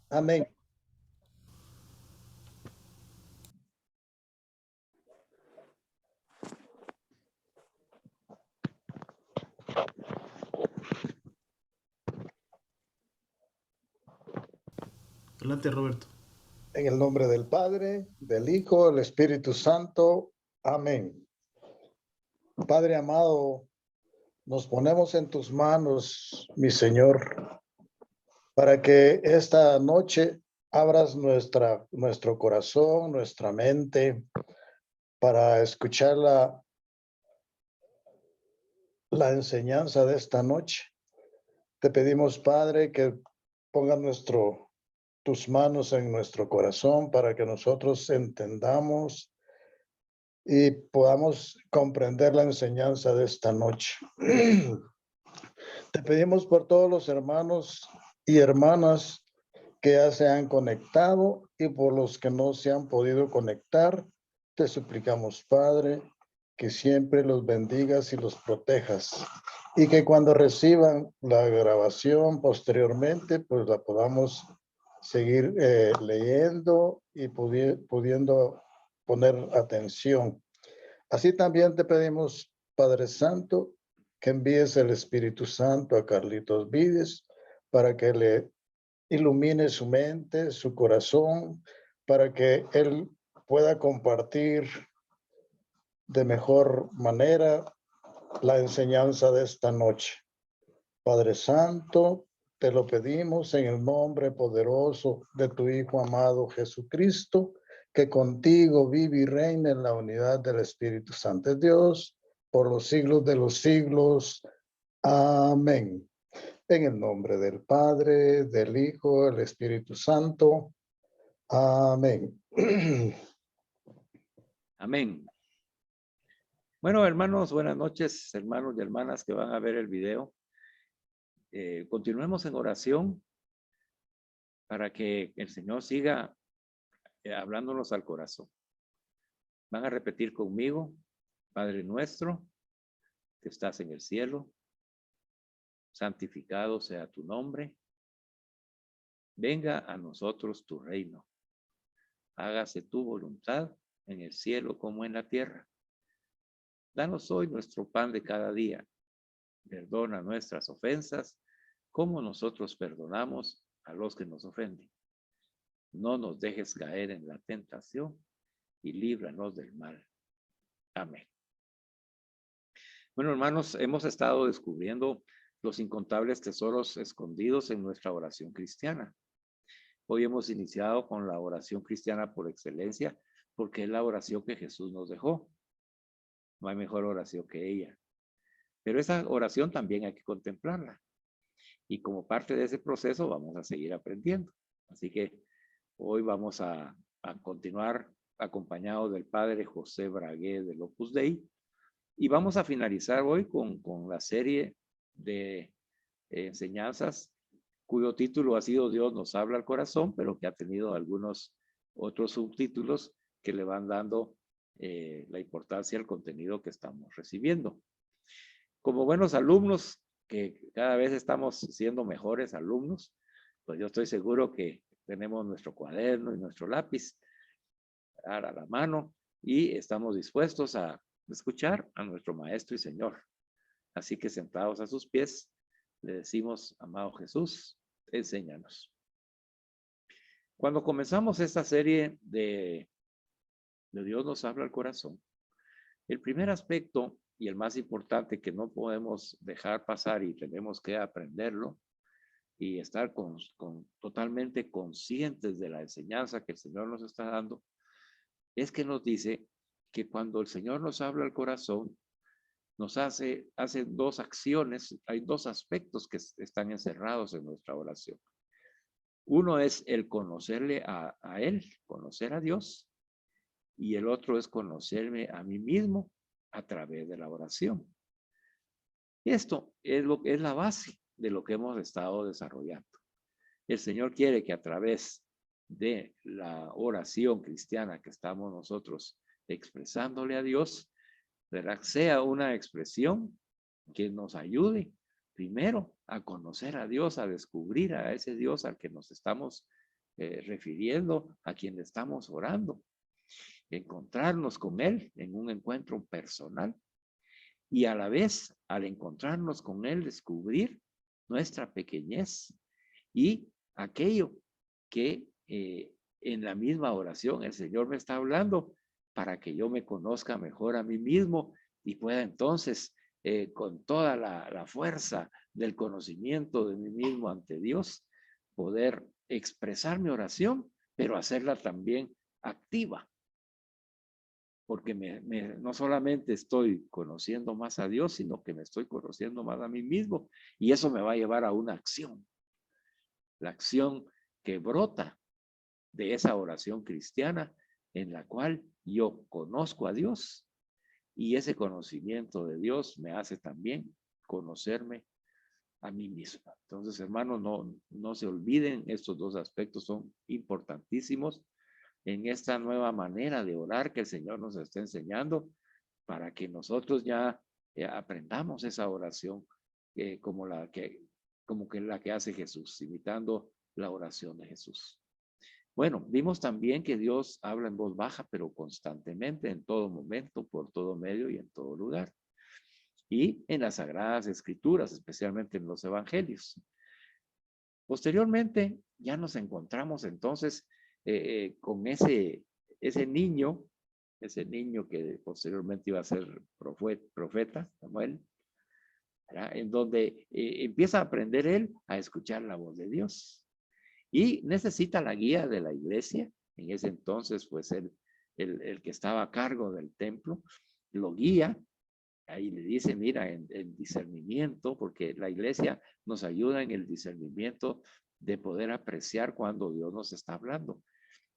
Amén. Adelante, Roberto. En el nombre del Padre, del Hijo, del Espíritu Santo. Amén. Padre amado, nos ponemos en tus manos, mi Señor, para que esta noche abras nuestro corazón, nuestra mente, para escuchar la enseñanza de esta noche. Te pedimos, Padre, que pongas tus manos en nuestro corazón para que nosotros entendamos y podamos comprender la enseñanza de esta noche. Te pedimos por todos los hermanos y hermanas que ya se han conectado y por los que no se han podido conectar. Te suplicamos, Padre, que siempre los bendigas y los protejas y que cuando reciban la grabación posteriormente, pues la podamos seguir leyendo y pudiendo poner atención. Así también te pedimos, Padre Santo, que envíes el Espíritu Santo a Carlitos Vides para que le ilumine su mente, su corazón, para que él pueda compartir de mejor manera la enseñanza de esta noche. Padre Santo, te lo pedimos en el nombre poderoso de tu Hijo amado Jesucristo, que contigo vive y reina en la unidad del Espíritu Santo de Dios, por los siglos de los siglos. Amén. En el nombre del Padre, del Hijo, del Espíritu Santo. Amén. Amén. Bueno, hermanos, buenas noches, hermanos y hermanas que van a ver el video. Continuemos en oración para que el Señor siga hablándonos al corazón. Van a repetir conmigo: Padre nuestro, que estás en el cielo, santificado sea tu nombre. Venga a nosotros tu reino. Hágase tu voluntad en el cielo como en la tierra. Danos hoy nuestro pan de cada día. Perdona nuestras ofensas, como nosotros perdonamos a los que nos ofenden. No nos dejes caer en la tentación y líbranos del mal. Amén. Bueno, hermanos, hemos estado descubriendo los incontables tesoros escondidos en nuestra oración cristiana. Hoy hemos iniciado con la oración cristiana por excelencia, porque es la oración que Jesús nos dejó. No hay mejor oración que ella. Pero esa oración también hay que contemplarla. Y como parte de ese proceso vamos a seguir aprendiendo. Así que hoy vamos a continuar acompañados del padre José Bragué del Opus Dei. Y vamos a finalizar hoy con la serie de enseñanzas cuyo título ha sido Dios nos habla al corazón, pero que ha tenido algunos otros subtítulos que le van dando la importancia al contenido que estamos recibiendo. Como buenos alumnos, que cada vez estamos siendo mejores alumnos, pues yo estoy seguro que tenemos nuestro cuaderno y nuestro lápiz a la mano y estamos dispuestos a escuchar a nuestro Maestro y Señor. Así que sentados a sus pies, le decimos: amado Jesús, enséñanos. Cuando comenzamos esta serie de Dios nos habla al corazón, el primer aspecto y el más importante que no podemos dejar pasar y tenemos que aprenderlo y estar totalmente conscientes de la enseñanza que el Señor nos está dando, es que nos dice que cuando el Señor nos habla al corazón, nos hace dos acciones. Hay dos aspectos que están encerrados en nuestra oración. Uno es el conocerle a Él, conocer a Dios, y el otro es conocerme a mí mismo a través de la oración. Esto es la base de lo que hemos estado desarrollando. El Señor quiere que a través de la oración cristiana que estamos nosotros expresándole a Dios, ¿verdad?, sea una expresión que nos ayude primero a conocer a Dios, a descubrir a ese Dios al que nos estamos refiriendo a quien estamos orando. Encontrarnos con Él en un encuentro personal y a la vez, al encontrarnos con Él, descubrir nuestra pequeñez y aquello que en la misma oración el Señor me está hablando para que yo me conozca mejor a mí mismo y pueda entonces, con toda la fuerza del conocimiento de mí mismo ante Dios, poder expresar mi oración, pero hacerla también activa. Porque no solamente estoy conociendo más a Dios, sino que me estoy conociendo más a mí mismo. Y eso me va a llevar a una acción. La acción que brota de esa oración cristiana en la cual yo conozco a Dios. Y ese conocimiento de Dios me hace también conocerme a mí mismo. Entonces, hermanos, no se olviden, estos dos aspectos son importantísimos en esta nueva manera de orar que el Señor nos está enseñando para que nosotros ya aprendamos esa oración como la que hace Jesús, imitando la oración de Jesús. Bueno, vimos también que Dios habla en voz baja, pero constantemente, en todo momento, por todo medio y en todo lugar. Y en las Sagradas Escrituras, especialmente en los Evangelios. Posteriormente, ya nos encontramos entonces con ese niño que posteriormente iba a ser profeta, Samuel, ¿verdad? En donde empieza a aprender él a escuchar la voz de Dios. Y necesita la guía de la iglesia. En ese entonces, pues el que estaba a cargo del templo lo guía. Ahí le dice, mira, en discernimiento, porque la iglesia nos ayuda en el discernimiento de poder apreciar cuando Dios nos está hablando.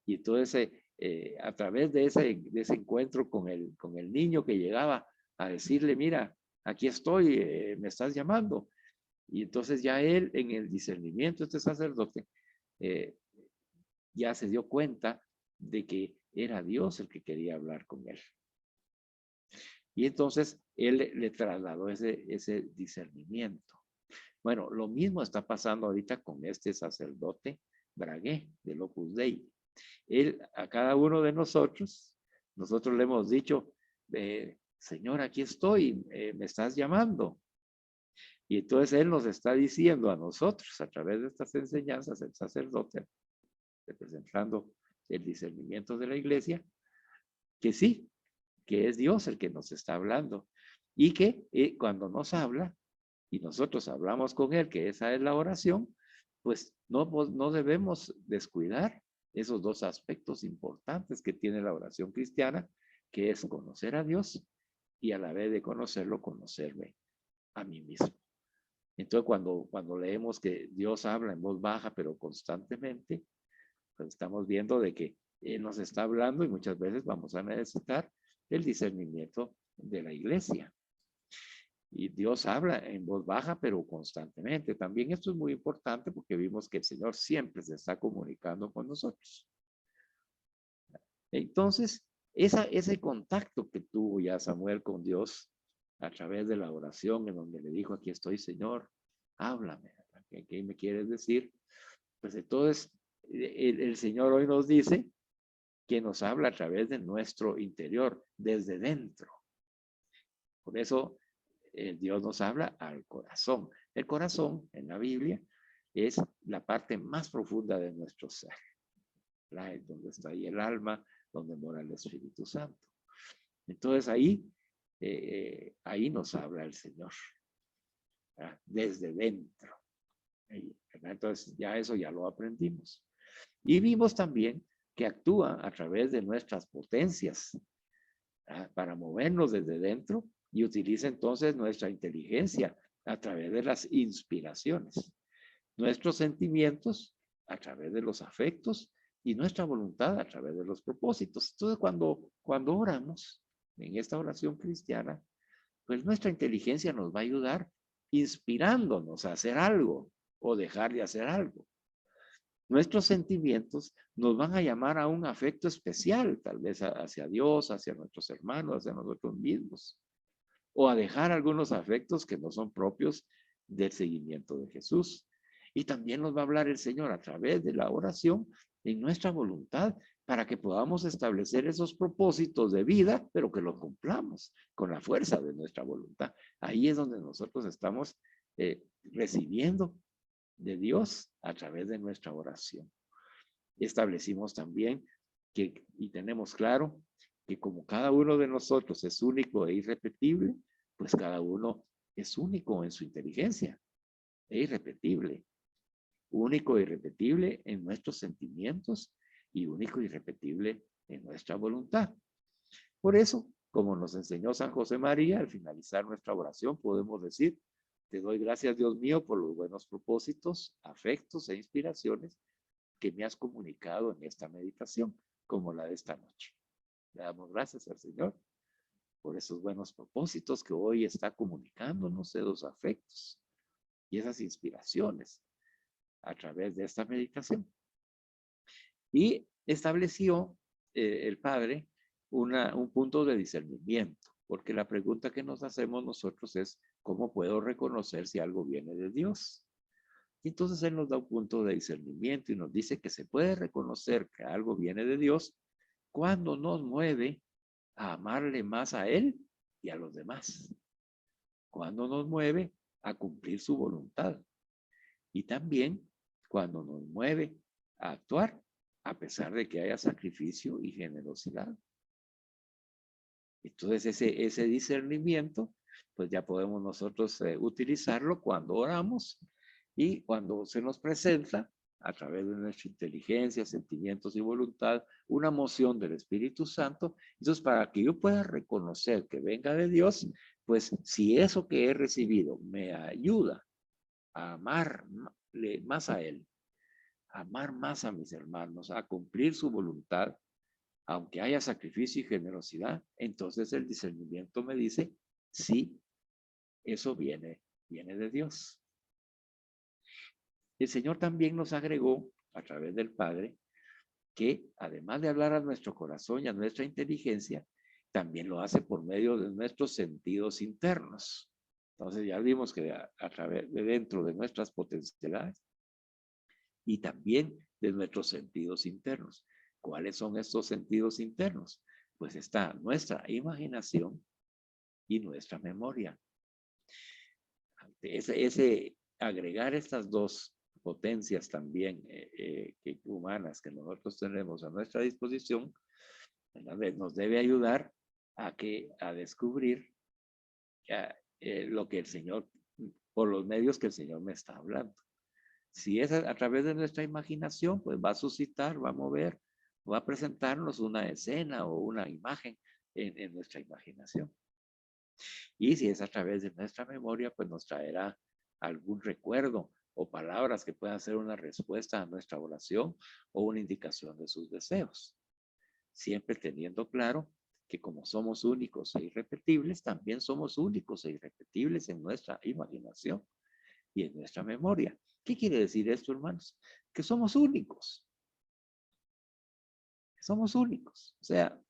Y entonces, a través de ese encuentro con el niño que llegaba a decirle, mira, aquí estoy, me estás llamando. Y entonces ya él, en el discernimiento, este sacerdote, ya se dio cuenta de que era Dios el que quería hablar con él. Y entonces él le trasladó ese discernimiento. Bueno, lo mismo está pasando ahorita con este sacerdote Bragué del Opus Dei. Él, a cada uno de nosotros le hemos dicho, Señor, aquí estoy, me estás llamando. Y entonces él nos está diciendo a nosotros, a través de estas enseñanzas, el sacerdote, representando el discernimiento de la iglesia, que sí, que es Dios el que nos está hablando y que cuando nos habla y nosotros hablamos con él, que esa es la oración, pues no debemos descuidar esos dos aspectos importantes que tiene la oración cristiana, que es conocer a Dios y a la vez de conocerlo, conocerme a mí mismo. Entonces, cuando leemos que Dios habla en voz baja, pero constantemente, pues estamos viendo de que Él nos está hablando y muchas veces vamos a necesitar el discernimiento de la iglesia. Y Dios habla en voz baja, pero constantemente. También esto es muy importante porque vimos que el Señor siempre se está comunicando con nosotros. Entonces, ese contacto que tuvo ya Samuel con Dios a través de la oración en donde le dijo, aquí estoy, Señor, háblame, ¿qué me quieres decir? Pues entonces, el Señor hoy nos dice que nos habla a través de nuestro interior, desde dentro. Por eso, Dios nos habla al corazón. El corazón, en la Biblia, es la parte más profunda de nuestro ser. Es donde está ahí el alma, donde mora el Espíritu Santo. Entonces, ahí nos habla el Señor. ¿Verdad? Desde dentro. Entonces, eso ya lo aprendimos. Y vimos también que actúa a través de nuestras potencias para movernos desde dentro y utiliza entonces nuestra inteligencia a través de las inspiraciones, nuestros sentimientos a través de los afectos y nuestra voluntad a través de los propósitos. Entonces, cuando oramos en esta oración cristiana, pues nuestra inteligencia nos va a ayudar inspirándonos a hacer algo o dejar de hacer algo. Nuestros sentimientos nos van a llamar a un afecto especial, tal vez hacia Dios, hacia nuestros hermanos, hacia nosotros mismos, o a dejar algunos afectos que no son propios del seguimiento de Jesús. Y también nos va a hablar el Señor a través de la oración en nuestra voluntad para que podamos establecer esos propósitos de vida, pero que los cumplamos con la fuerza de nuestra voluntad. Ahí es donde nosotros estamos recibiendo de Dios a través de nuestra oración. Establecimos también y tenemos claro que como cada uno de nosotros es único e irrepetible, pues cada uno es único en su inteligencia, e irrepetible. Único e irrepetible en nuestros sentimientos y único e irrepetible en nuestra voluntad. Por eso, como nos enseñó San José María, al finalizar nuestra oración podemos decir: te doy gracias, Dios mío, por los buenos propósitos, afectos e inspiraciones que me has comunicado en esta meditación, como la de esta noche. Le damos gracias al Señor por esos buenos propósitos que hoy está comunicándonos, esos afectos y esas inspiraciones a través de esta meditación. Y estableció el Padre un punto de discernimiento, porque la pregunta que nos hacemos nosotros es: ¿cómo puedo reconocer si algo viene de Dios? Y entonces Él nos da un punto de discernimiento y nos dice que se puede reconocer que algo viene de Dios cuando nos mueve a amarle más a Él y a los demás, cuando nos mueve a cumplir su voluntad, y también cuando nos mueve a actuar a pesar de que haya sacrificio y generosidad. Entonces ese discernimiento, pues ya podemos nosotros utilizarlo cuando oramos y cuando se nos presenta a través de nuestra inteligencia, sentimientos y voluntad una moción del Espíritu Santo. Entonces, para que yo pueda reconocer que venga de Dios, pues si eso que he recibido me ayuda a amarle más a Él, a amar más a mis hermanos, a cumplir su voluntad, aunque haya sacrificio y generosidad, entonces el discernimiento me dice: sí, eso viene de Dios. El Señor también nos agregó a través del Padre que además de hablar a nuestro corazón y a nuestra inteligencia, también lo hace por medio de nuestros sentidos internos. Entonces ya vimos que a través de dentro de nuestras potencialidades y también de nuestros sentidos internos. ¿Cuáles son estos sentidos internos? Pues está nuestra imaginación y nuestra memoria. Ese agregar estas dos potencias también humanas que nosotros tenemos a nuestra disposición, nos debe ayudar a descubrir lo que el Señor, por los medios que el Señor me está hablando. Si es a través de nuestra imaginación, pues va a suscitar, va a mover, va a presentarnos una escena o una imagen en nuestra imaginación. Y si es a través de nuestra memoria, pues nos traerá algún recuerdo o palabras que puedan ser una respuesta a nuestra oración o una indicación de sus deseos. Siempre teniendo claro que como somos únicos e irrepetibles, también somos únicos e irrepetibles en nuestra imaginación y en nuestra memoria. ¿Qué quiere decir esto, hermanos? Que somos únicos. Somos únicos. O sea,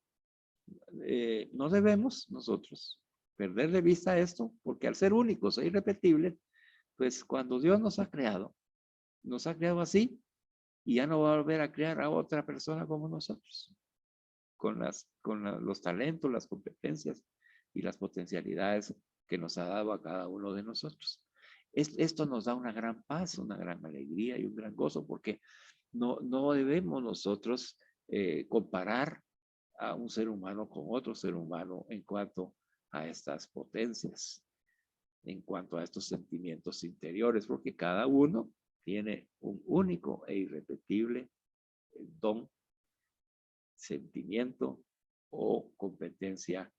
no debemos nosotros perder de vista esto, porque al ser únicos e irrepetibles, pues cuando Dios nos ha creado así, y ya no va a volver a crear a otra persona como nosotros, con los talentos, las competencias y las potencialidades que nos ha dado a cada uno de nosotros. Esto nos da una gran paz, una gran alegría y un gran gozo, porque no debemos nosotros comparar a un ser humano con otro ser humano en cuanto a estas potencias, en cuanto a estos sentimientos interiores, porque cada uno tiene un único e irrepetible don, sentimiento o competencia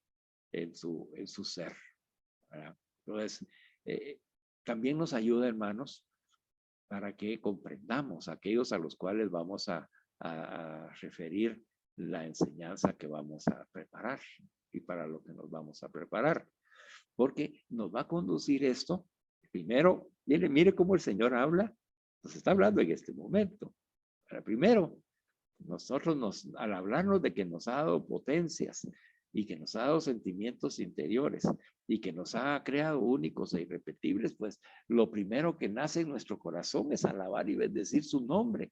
en su ser, ¿verdad? Entonces, también nos ayuda, hermanos, para que comprendamos aquellos a los cuales vamos a referir la enseñanza que vamos a preparar y para lo que nos vamos a preparar. Porque nos va a conducir esto, primero, mire cómo el Señor habla, nos está hablando en este momento. Primero, nosotros al hablarnos de que nos ha dado potencias y que nos ha dado sentimientos interiores y que nos ha creado únicos e irrepetibles, pues lo primero que nace en nuestro corazón es alabar y bendecir su nombre.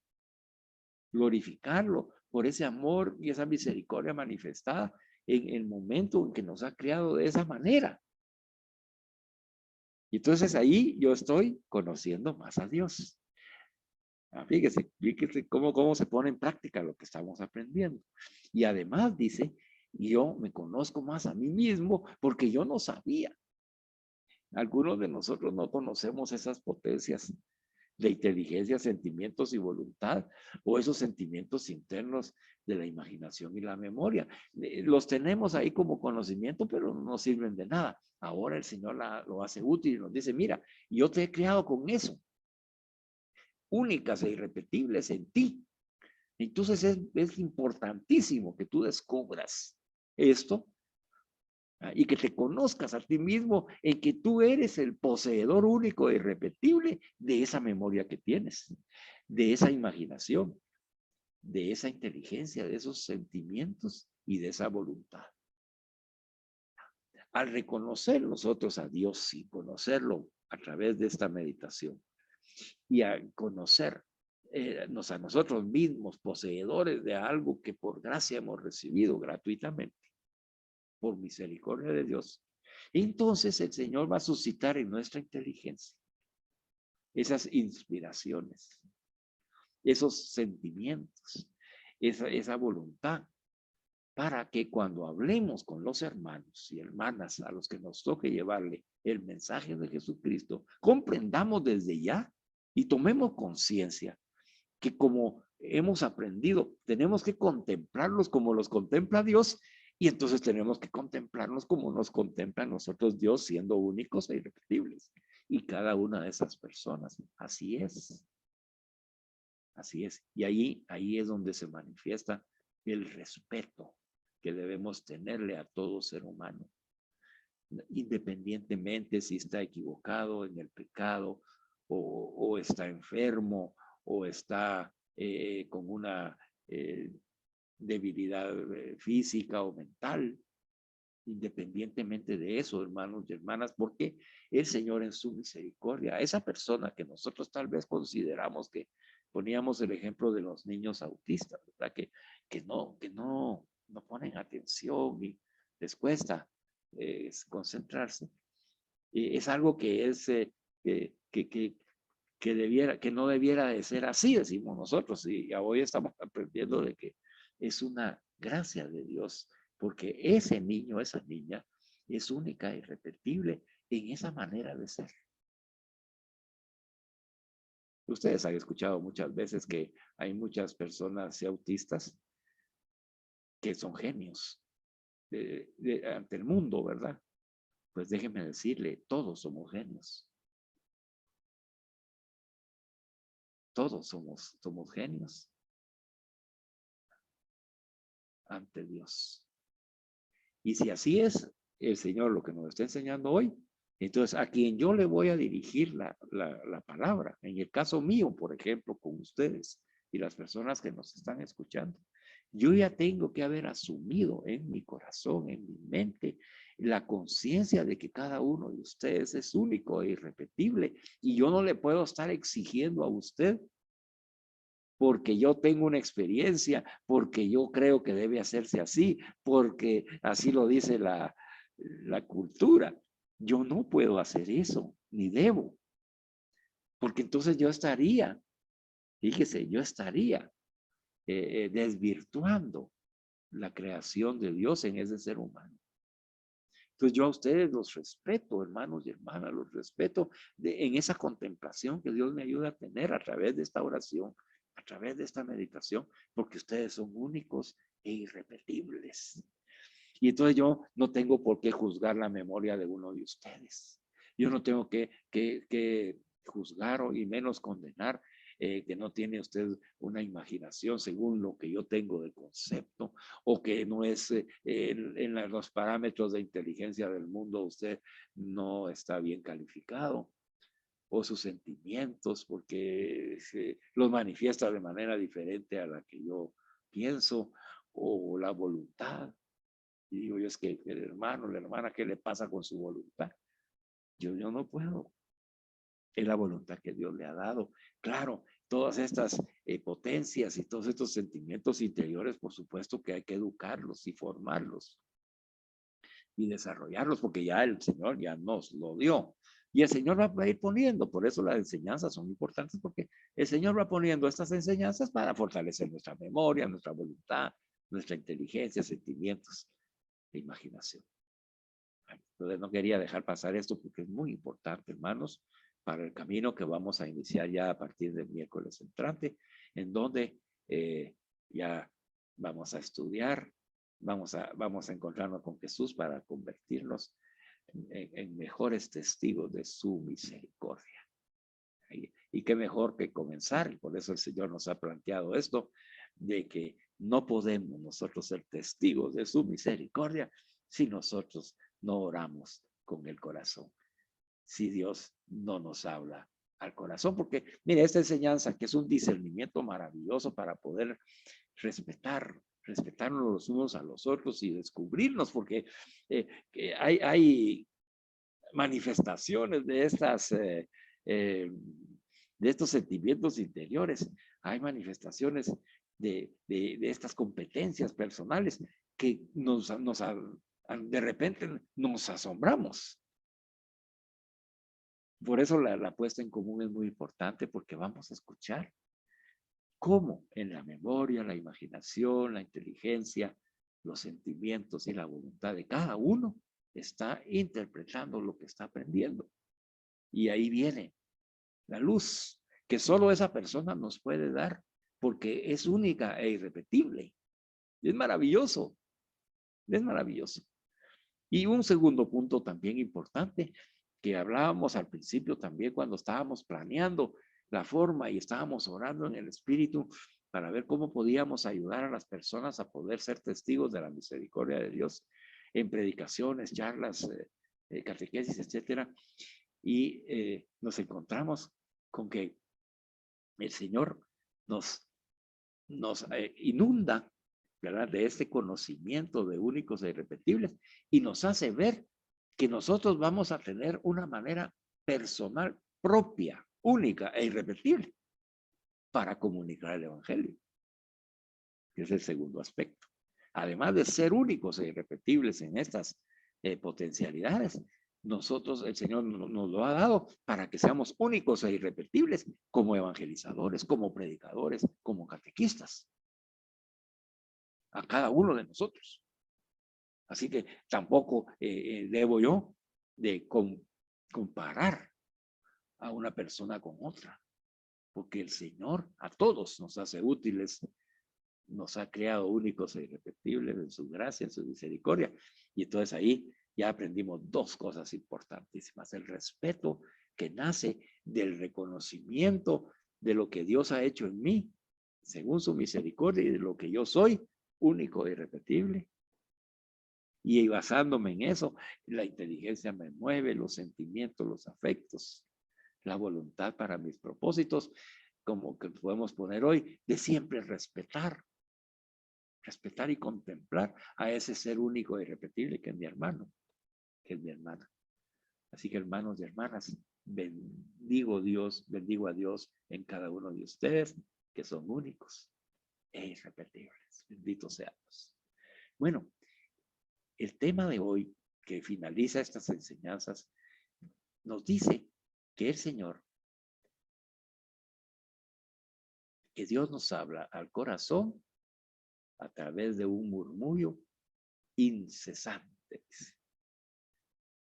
glorificarlo por ese amor y esa misericordia manifestada en el momento en que nos ha creado de esa manera. Y entonces ahí yo estoy conociendo más a Dios. Fíjese cómo se pone en práctica lo que estamos aprendiendo. Y además dice, yo me conozco más a mí mismo porque yo no sabía. Algunos de nosotros no conocemos esas potencias de inteligencia, sentimientos y voluntad, o esos sentimientos internos de la imaginación y la memoria. Los tenemos ahí como conocimiento, pero no nos sirven de nada. Ahora el Señor lo hace útil y nos dice, mira, yo te he creado con eso, únicas e irrepetibles en ti. Entonces es importantísimo que tú descubras esto y que te conozcas a ti mismo en que tú eres el poseedor único e irrepetible de esa memoria que tienes, de esa imaginación, de esa inteligencia, de esos sentimientos y de esa voluntad. Al reconocer nosotros a Dios y conocerlo a través de esta meditación y a conocer a nosotros mismos, poseedores de algo que por gracia hemos recibido gratuitamente, por misericordia de Dios, entonces el Señor va a suscitar en nuestra inteligencia esas inspiraciones, esos sentimientos, esa voluntad, para que cuando hablemos con los hermanos y hermanas a los que nos toque llevarle el mensaje de Jesucristo, comprendamos desde ya y tomemos conciencia que como hemos aprendido, tenemos que contemplarlos como los contempla Dios, y entonces tenemos que contemplarnos como nos contempla a nosotros Dios, siendo únicos e irrepetibles. Y cada una de esas personas, así es. Así es. Y ahí es donde se manifiesta el respeto que debemos tenerle a todo ser humano, independientemente si está equivocado en el pecado o está enfermo o está con una debilidad física o mental. Independientemente de eso, hermanos y hermanas, porque el Señor en su misericordia, esa persona que nosotros tal vez consideramos que poníamos el ejemplo de los niños autistas, ¿verdad? Que no ponen atención y les cuesta concentrarse. Es algo que es que no debiera de ser así, decimos nosotros, y hoy estamos aprendiendo de que es una gracia de Dios, porque ese niño, esa niña, es única e irrepetible en esa manera de ser. Ustedes han escuchado muchas veces que hay muchas personas autistas que son genios ante el mundo, ¿verdad? Pues déjenme decirle, todos somos genios. Todos somos genios ante Dios. Y si así es el Señor lo que nos está enseñando hoy, entonces a quien yo le voy a dirigir la palabra, en el caso mío, por ejemplo, con ustedes y las personas que nos están escuchando, yo ya tengo que haber asumido en mi corazón, en mi mente, la conciencia de que cada uno de ustedes es único e irrepetible, y yo no le puedo estar exigiendo a usted porque yo tengo una experiencia, porque yo creo que debe hacerse así, porque así lo dice la cultura. Yo no puedo hacer eso, ni debo, porque entonces yo estaría, fíjese, yo estaría desvirtuando la creación de Dios en ese ser humano. Entonces yo a ustedes los respeto, hermanos y hermanas, los respeto en esa contemplación que Dios me ayuda a tener a través de esta oración, a través de esta meditación, porque ustedes son únicos e irrepetibles. Y entonces yo no tengo por qué juzgar la memoria de uno de ustedes. Yo no tengo que juzgar y menos condenar que no tiene usted una imaginación según lo que yo tengo de concepto, o que no es en los parámetros de inteligencia del mundo, usted no está bien calificado, o sus sentimientos, porque los manifiesta de manera diferente a la que yo pienso, o la voluntad. Y digo yo, es que el hermano, la hermana, ¿qué le pasa con su voluntad? Yo no puedo. Es la voluntad que Dios le ha dado. Claro, todas estas potencias y todos estos sentimientos interiores, por supuesto que hay que educarlos y formarlos y desarrollarlos, porque ya el Señor ya nos lo dio. Y el Señor va a ir poniendo, por eso las enseñanzas son importantes, porque el Señor va poniendo estas enseñanzas para fortalecer nuestra memoria, nuestra voluntad, nuestra inteligencia, sentimientos e imaginación. Entonces no quería dejar pasar esto porque es muy importante, hermanos, para el camino que vamos a iniciar ya a partir del miércoles entrante, en donde ya vamos a estudiar, vamos a encontrarnos con Jesús para convertirnos en mejores testigos de su misericordia. Y qué mejor que comenzar, y por eso el Señor nos ha planteado esto, de que no podemos nosotros ser testigos de su misericordia si nosotros no oramos con el corazón, si Dios no nos habla al corazón, porque mire, esta enseñanza que es un discernimiento maravilloso para poder respetarnos los unos a los otros y descubrirnos, porque hay manifestaciones de estos sentimientos interiores, hay manifestaciones de estas competencias personales que de repente nos asombramos. Por eso la puesta en común es muy importante, porque vamos a escuchar cómo en la memoria, la imaginación, la inteligencia, los sentimientos y la voluntad de cada uno está interpretando lo que está aprendiendo. Y ahí viene la luz que solo esa persona nos puede dar, porque es única e irrepetible. Es maravilloso. Es maravilloso. Y un segundo punto también importante, que hablábamos al principio también cuando estábamos planeando la forma y estábamos orando en el Espíritu para ver cómo podíamos ayudar a las personas a poder ser testigos de la misericordia de Dios en predicaciones, charlas, catequesis, etcétera. Y nos encontramos con que el Señor nos inunda, ¿verdad?, de este conocimiento de únicos e irrepetibles, y nos hace ver que nosotros vamos a tener una manera personal propia, única e irrepetible para comunicar el Evangelio, que es el segundo aspecto. Además de ser únicos e irrepetibles en estas potencialidades, nosotros, el Señor nos lo ha dado para que seamos únicos e irrepetibles como evangelizadores, como predicadores, como catequistas, a cada uno de nosotros. Así que tampoco debo yo de comparar a una persona con otra, porque el Señor a todos nos hace útiles, nos ha creado únicos e irrepetibles en su gracia, en su misericordia. Y entonces ahí ya aprendimos dos cosas importantísimas: el respeto que nace del reconocimiento de lo que Dios ha hecho en mí, según su misericordia, y de lo que yo soy, único e irrepetible. Y basándome en eso, la inteligencia me mueve, los sentimientos, los afectos, la voluntad para mis propósitos, como que podemos poner hoy, de siempre respetar y contemplar a ese ser único e irrepetible que es mi hermano, que es mi hermana. Así que, hermanos y hermanas, bendigo a Dios en cada uno de ustedes, que son únicos e irrepetibles. Benditos seamos. Bueno, el tema de hoy, que finaliza estas enseñanzas, nos dice que el Señor, que Dios nos habla al corazón a través de un murmullo incesante.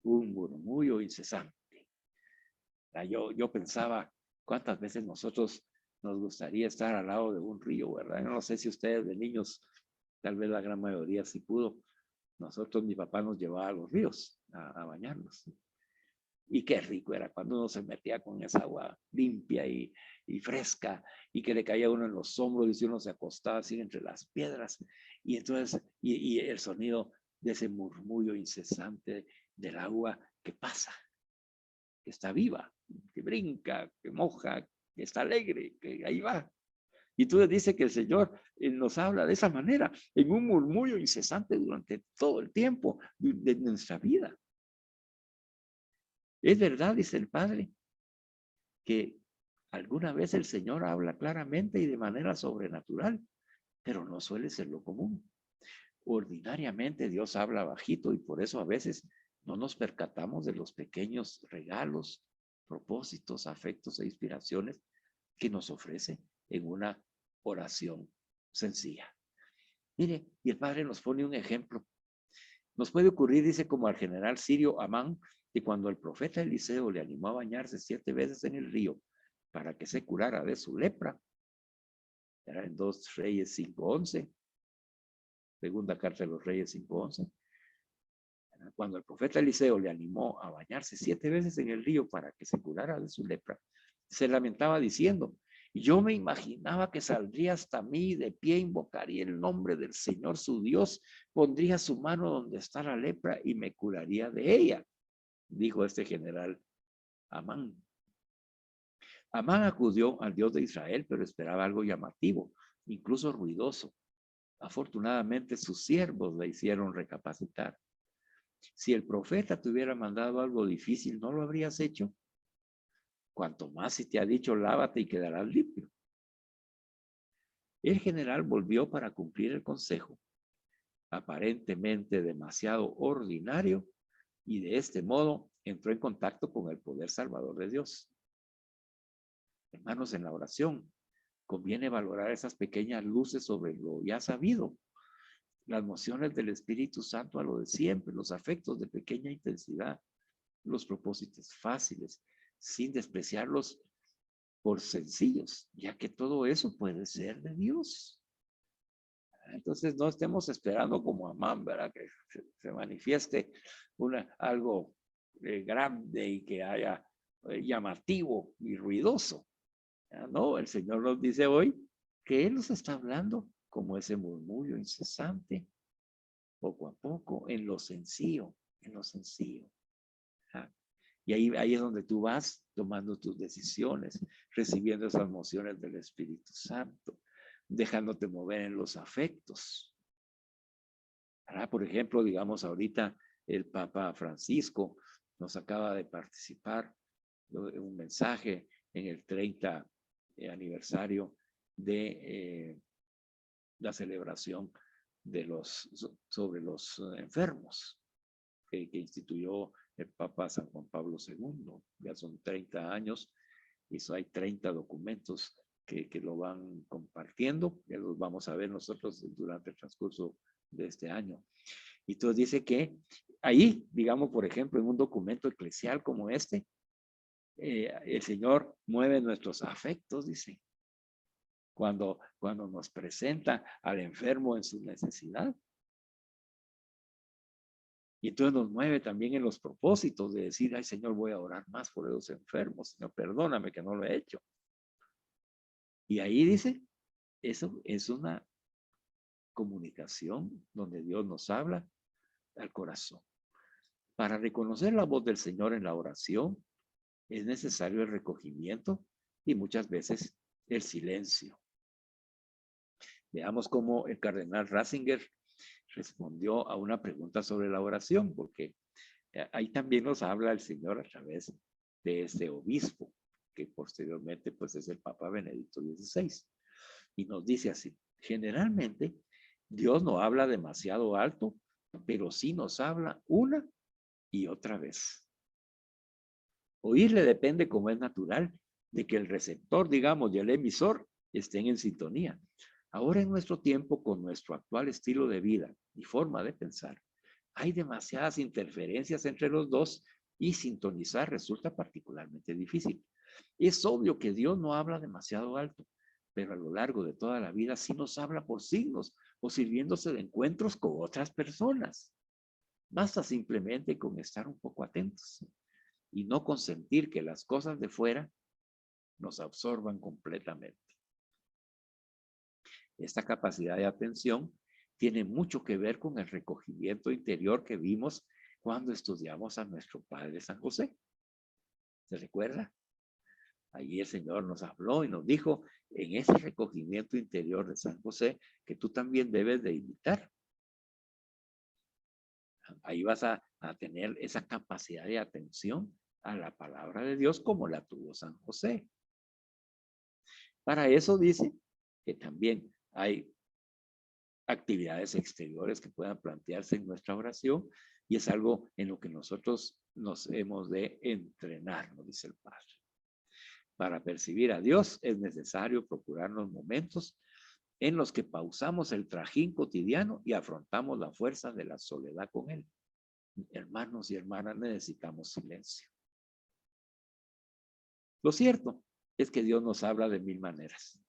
Un murmullo incesante. Yo pensaba cuántas veces nosotros nos gustaría estar al lado de un río, ¿verdad? Yo no sé si ustedes de niños, tal vez la gran mayoría sí pudo. Nosotros, mi papá nos llevaba a los ríos a bañarnos. Y qué rico era cuando uno se metía con esa agua limpia y fresca, y que le caía uno en los hombros y uno se acostaba así entre las piedras. Y entonces, y el sonido de ese murmullo incesante del agua que pasa, que está viva, que brinca, que moja, que está alegre, que ahí va. Y entonces dice que el Señor nos habla de esa manera, en un murmullo incesante durante todo el tiempo de nuestra vida. Es verdad, dice el Padre, que Alguna vez el Señor habla claramente y de manera sobrenatural, pero no suele ser lo común. Ordinariamente Dios habla bajito y por eso a veces no nos percatamos de los pequeños regalos, propósitos, afectos e inspiraciones que nos ofrece en una oración sencilla. Mire, y el Padre nos pone un ejemplo. Nos puede ocurrir, dice, como al general sirio Amán, que cuando el profeta Eliseo le animó a bañarse 7 veces en el río para que se curara de su lepra, era en 2 Reyes 5:11, segunda carta de los Reyes 5:11, cuando el profeta Eliseo le animó a bañarse 7 veces en el río para que se curara de su lepra, se lamentaba diciendo, yo me imaginaba que saldría hasta mí de pie, invocaría el nombre del Señor su Dios, pondría su mano donde está la lepra y me curaría de ella, dijo este general Amán. Amán acudió al Dios de Israel, pero esperaba algo llamativo, incluso ruidoso. Afortunadamente sus siervos le hicieron recapacitar. Si el profeta te hubiera mandado algo difícil, ¿no lo habrías hecho? Cuanto más si te ha dicho lávate y quedarás limpio. El general volvió para cumplir el consejo, aparentemente demasiado ordinario, y de este modo entró en contacto con el poder salvador de Dios. Hermanos, en la oración conviene valorar esas pequeñas luces sobre lo ya sabido, las mociones del Espíritu Santo a lo de siempre, los afectos de pequeña intensidad, los propósitos fáciles, sin despreciarlos por sencillos, ya que todo eso puede ser de Dios. Entonces no estemos esperando como Amán, ¿verdad? Que se manifieste algo grande y que haya llamativo y ruidoso. No, el Señor nos dice hoy que Él nos está hablando como ese murmullo incesante, poco a poco, en lo sencillo, en lo sencillo. Y ahí es donde tú vas tomando tus decisiones, recibiendo esas emociones del Espíritu Santo, dejándote mover en los afectos. Por ejemplo, digamos ahorita el Papa Francisco nos acaba de participar de un mensaje en el 30 aniversario de la celebración sobre los enfermos que instituyó el Papa San Juan Pablo II. Ya son 30 años y hay 30 documentos que lo van compartiendo. Ya los vamos a ver nosotros durante el transcurso de este año. Y entonces dice que ahí, digamos, por ejemplo, en un documento eclesial como este, el Señor mueve nuestros afectos, dice, cuando nos presenta al enfermo en su necesidad. Y entonces nos mueve también en los propósitos de decir, ay Señor, voy a orar más por los enfermos, Señor, perdóname que no lo he hecho. Y ahí dice, eso es una comunicación donde Dios nos habla al corazón. Para reconocer la voz del Señor en la oración, es necesario el recogimiento y muchas veces el silencio. Veamos cómo el cardenal Ratzinger respondió a una pregunta sobre la oración, porque ahí también nos habla el Señor a través de este obispo, que posteriormente pues es el Papa Benedicto XVI. Y nos dice así, generalmente Dios no habla demasiado alto, pero sí nos habla una y otra vez. Oírle depende, como es natural, de que el receptor, digamos, y el emisor estén en sintonía. Ahora en nuestro tiempo, con nuestro actual estilo de vida y forma de pensar, hay demasiadas interferencias entre los dos y sintonizar resulta particularmente difícil. Es obvio que Dios no habla demasiado alto, pero a lo largo de toda la vida sí nos habla por signos o sirviéndose de encuentros con otras personas. Basta simplemente con estar un poco atentos y no consentir que las cosas de fuera nos absorban completamente. Esta capacidad de atención tiene mucho que ver con el recogimiento interior que vimos cuando estudiamos a nuestro Padre San José. ¿Se recuerda? Allí el Señor nos habló y nos dijo en ese recogimiento interior de San José que tú también debes de imitar. Ahí vas a tener esa capacidad de atención a la palabra de Dios como la tuvo San José. Para eso dice que también hay actividades exteriores que puedan plantearse en nuestra oración y es algo en lo que nosotros nos hemos de entrenar, nos dice el Padre. Para percibir a Dios es necesario procurarnos momentos en los que pausamos el trajín cotidiano y afrontamos la fuerza de la soledad con Él. Hermanos y hermanas, necesitamos silencio. Lo cierto es que Dios nos habla de mil maneras.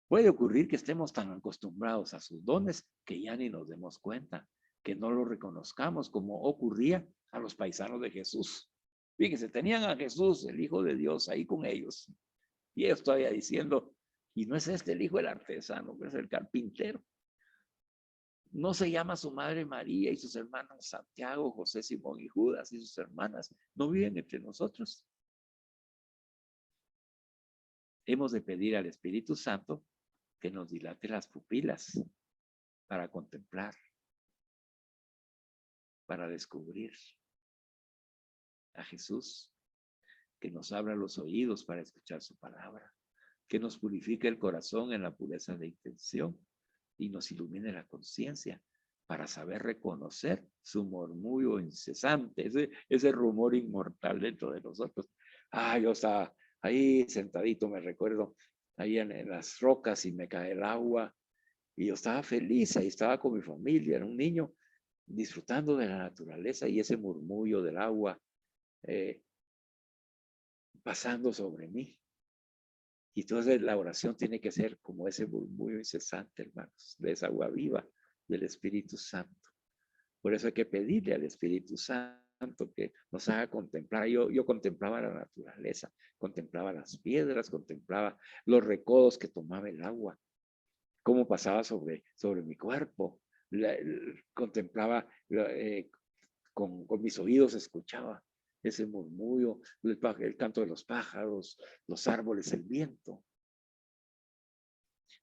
Puede ocurrir que estemos tan acostumbrados a sus dones que ya ni nos demos cuenta, que no lo reconozcamos como ocurría a los paisanos de Jesús. Fíjense, tenían a Jesús, el Hijo de Dios, ahí con ellos. Y ellos todavía diciendo, y no es este el hijo del artesano, que es el carpintero. No se llama su madre María y sus hermanos Santiago, José, Simón y Judas y sus hermanas. No viven entre nosotros. Hemos de pedir al Espíritu Santo que nos dilate las pupilas para contemplar, para descubrir a Jesús, que nos abra los oídos para escuchar su palabra, que nos purifique el corazón en la pureza de intención y nos ilumine la conciencia para saber reconocer su murmullo incesante, ese rumor inmortal dentro de nosotros. Yo estaba ahí sentadito, me recuerdo, ahí en las rocas y me cae el agua y yo estaba feliz, ahí estaba con mi familia, era un niño disfrutando de la naturaleza y ese murmullo del agua pasando sobre mí. Y entonces la oración tiene que ser como ese murmullo incesante, hermanos, de esa agua viva del Espíritu Santo. Por eso hay que pedirle al Espíritu Santo que nos haga contemplar. Yo contemplaba la naturaleza, contemplaba las piedras, contemplaba los recodos que tomaba el agua, cómo pasaba sobre mi cuerpo. Contemplaba, con mis oídos escuchaba ese murmullo, el canto de los pájaros, los árboles, el viento.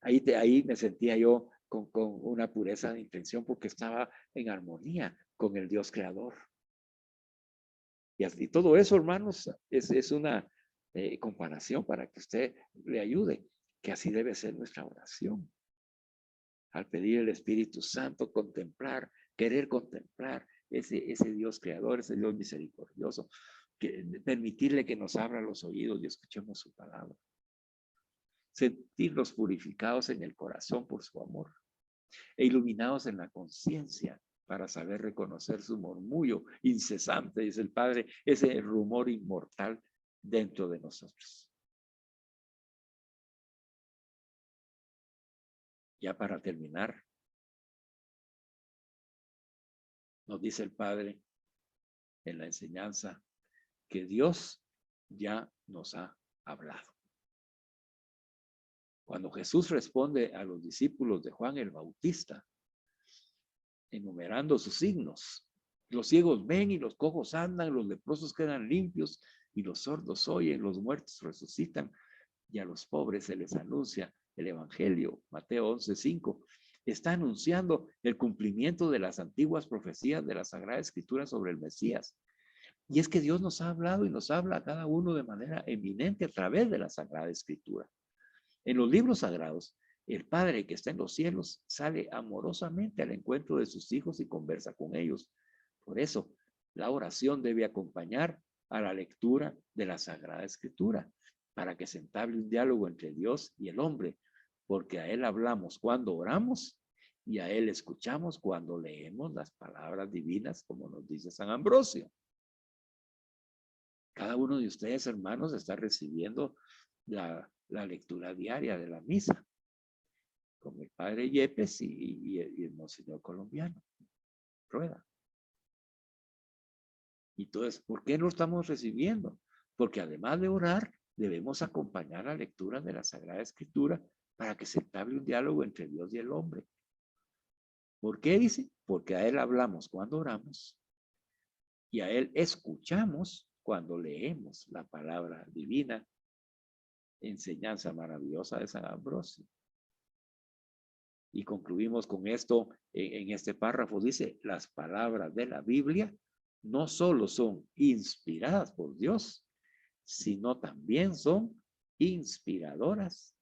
Ahí me sentía yo con una pureza de intención porque estaba en armonía con el Dios creador. Y todo eso, hermanos, es una comparación para que usted le ayude, que así debe ser nuestra oración. Al pedir el Espíritu Santo, contemplar, querer contemplar ese Dios creador, ese Dios misericordioso, permitirle que nos abra los oídos y escuchemos su palabra. Sentirnos purificados en el corazón por su amor e iluminados en la conciencia para saber reconocer su murmullo incesante, dice el Padre, ese rumor inmortal dentro de nosotros. Ya para terminar, nos dice el Padre en la enseñanza que Dios ya nos ha hablado. Cuando Jesús responde a los discípulos de Juan el Bautista, enumerando sus signos, los ciegos ven y los cojos andan, los leprosos quedan limpios y los sordos oyen, los muertos resucitan y a los pobres se les anuncia el Evangelio. Mateo 11:5 está anunciando el cumplimiento de las antiguas profecías de la Sagrada Escritura sobre el Mesías. Y es que Dios nos ha hablado y nos habla a cada uno de manera eminente a través de la Sagrada Escritura. En los libros sagrados, el Padre que está en los cielos sale amorosamente al encuentro de sus hijos y conversa con ellos. Por eso, la oración debe acompañar a la lectura de la Sagrada Escritura, para que se entable un diálogo entre Dios y el hombre, porque a Él hablamos cuando oramos y a Él escuchamos cuando leemos las palabras divinas, como nos dice San Ambrosio. Cada uno de ustedes, hermanos, está recibiendo la lectura diaria de la misa, con el Padre Yepes y el Monseñor Colombiano, Rueda. Entonces, ¿por qué no estamos recibiendo? Porque además de orar, debemos acompañar la lectura de la Sagrada Escritura para que se entablezca un diálogo entre Dios y el hombre. ¿Por qué dice? Porque a Él hablamos cuando oramos y a Él escuchamos cuando leemos la palabra divina, enseñanza maravillosa de San Ambrosio. Y concluimos con esto en este párrafo. Dice, las palabras de la Biblia no solo son inspiradas por Dios, sino también son inspiradoras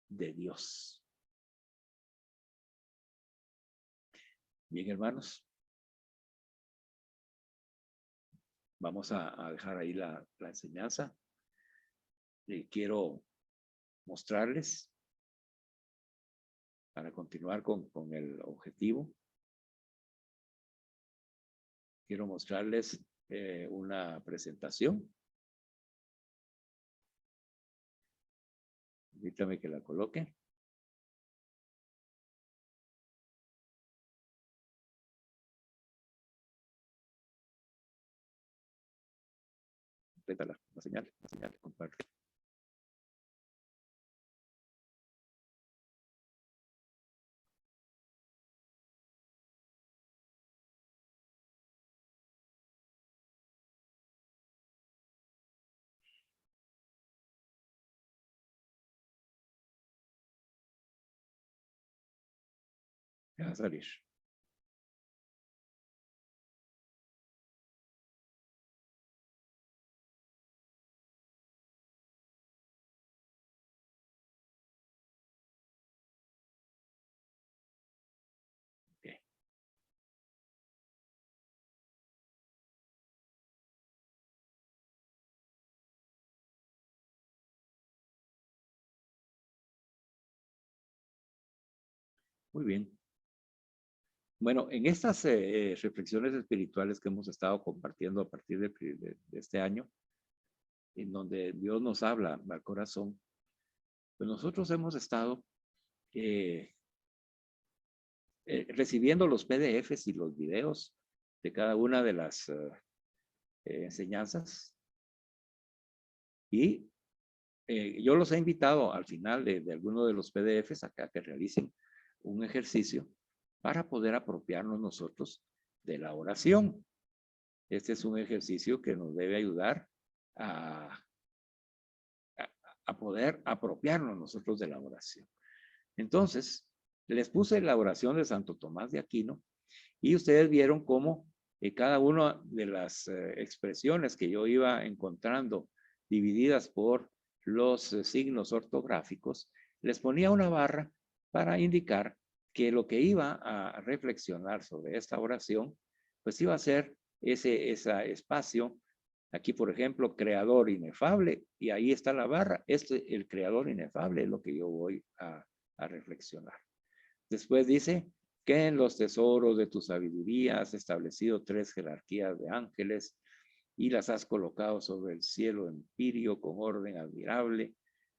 de Dios. Bien, hermanos. Vamos a dejar ahí la enseñanza. Quiero mostrarles, para continuar con el objetivo, quiero mostrarles una presentación. Permítame que la coloque. Completa la señal, comparte. Ya va a salir. Okay. Muy bien. Bueno, en estas reflexiones espirituales que hemos estado compartiendo a partir de este año, en donde Dios nos habla al corazón, pues nosotros hemos estado recibiendo los PDFs y los videos de cada una de las enseñanzas. Y yo los he invitado al final de alguno de los PDFs a que realicen un ejercicio para poder apropiarnos nosotros de la oración. Este es un ejercicio que nos debe ayudar a poder apropiarnos nosotros de la oración. Entonces, les puse la oración de Santo Tomás de Aquino y ustedes vieron cómo cada una de las expresiones que yo iba encontrando divididas por los signos ortográficos, les ponía una barra para indicar que lo que iba a reflexionar sobre esta oración, pues iba a ser ese espacio. Aquí, por ejemplo, creador inefable, y ahí está la barra. El creador inefable es lo que yo voy a reflexionar. Después dice que en los tesoros de tu sabiduría has establecido 3 jerarquías de ángeles y las has colocado sobre el cielo empíreo con orden admirable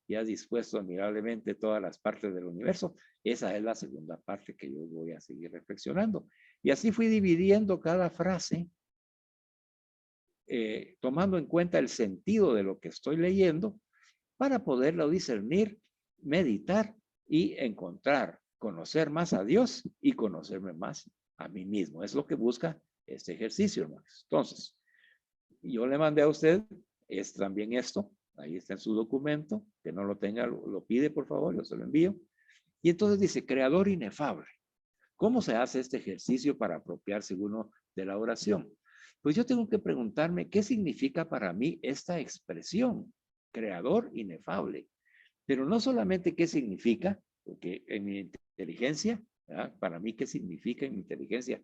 y has dispuesto admirablemente todas las partes del universo. Esa es la segunda parte que yo voy a seguir reflexionando. Y así fui dividiendo cada frase, tomando en cuenta el sentido de lo que estoy leyendo para poderlo discernir, meditar y encontrar, conocer más a Dios y conocerme más a mí mismo. Es lo que busca este ejercicio, hermanos. Entonces, yo le mandé a usted también esto, ahí está en su documento, que no lo tenga, lo pide por favor, yo se lo envío. Y entonces dice, creador inefable. ¿Cómo se hace este ejercicio para apropiarse uno de la oración? Pues yo tengo que preguntarme qué significa para mí esta expresión, creador inefable. Pero no solamente qué significa, porque en mi inteligencia, ¿verdad? Para mí qué significa en mi inteligencia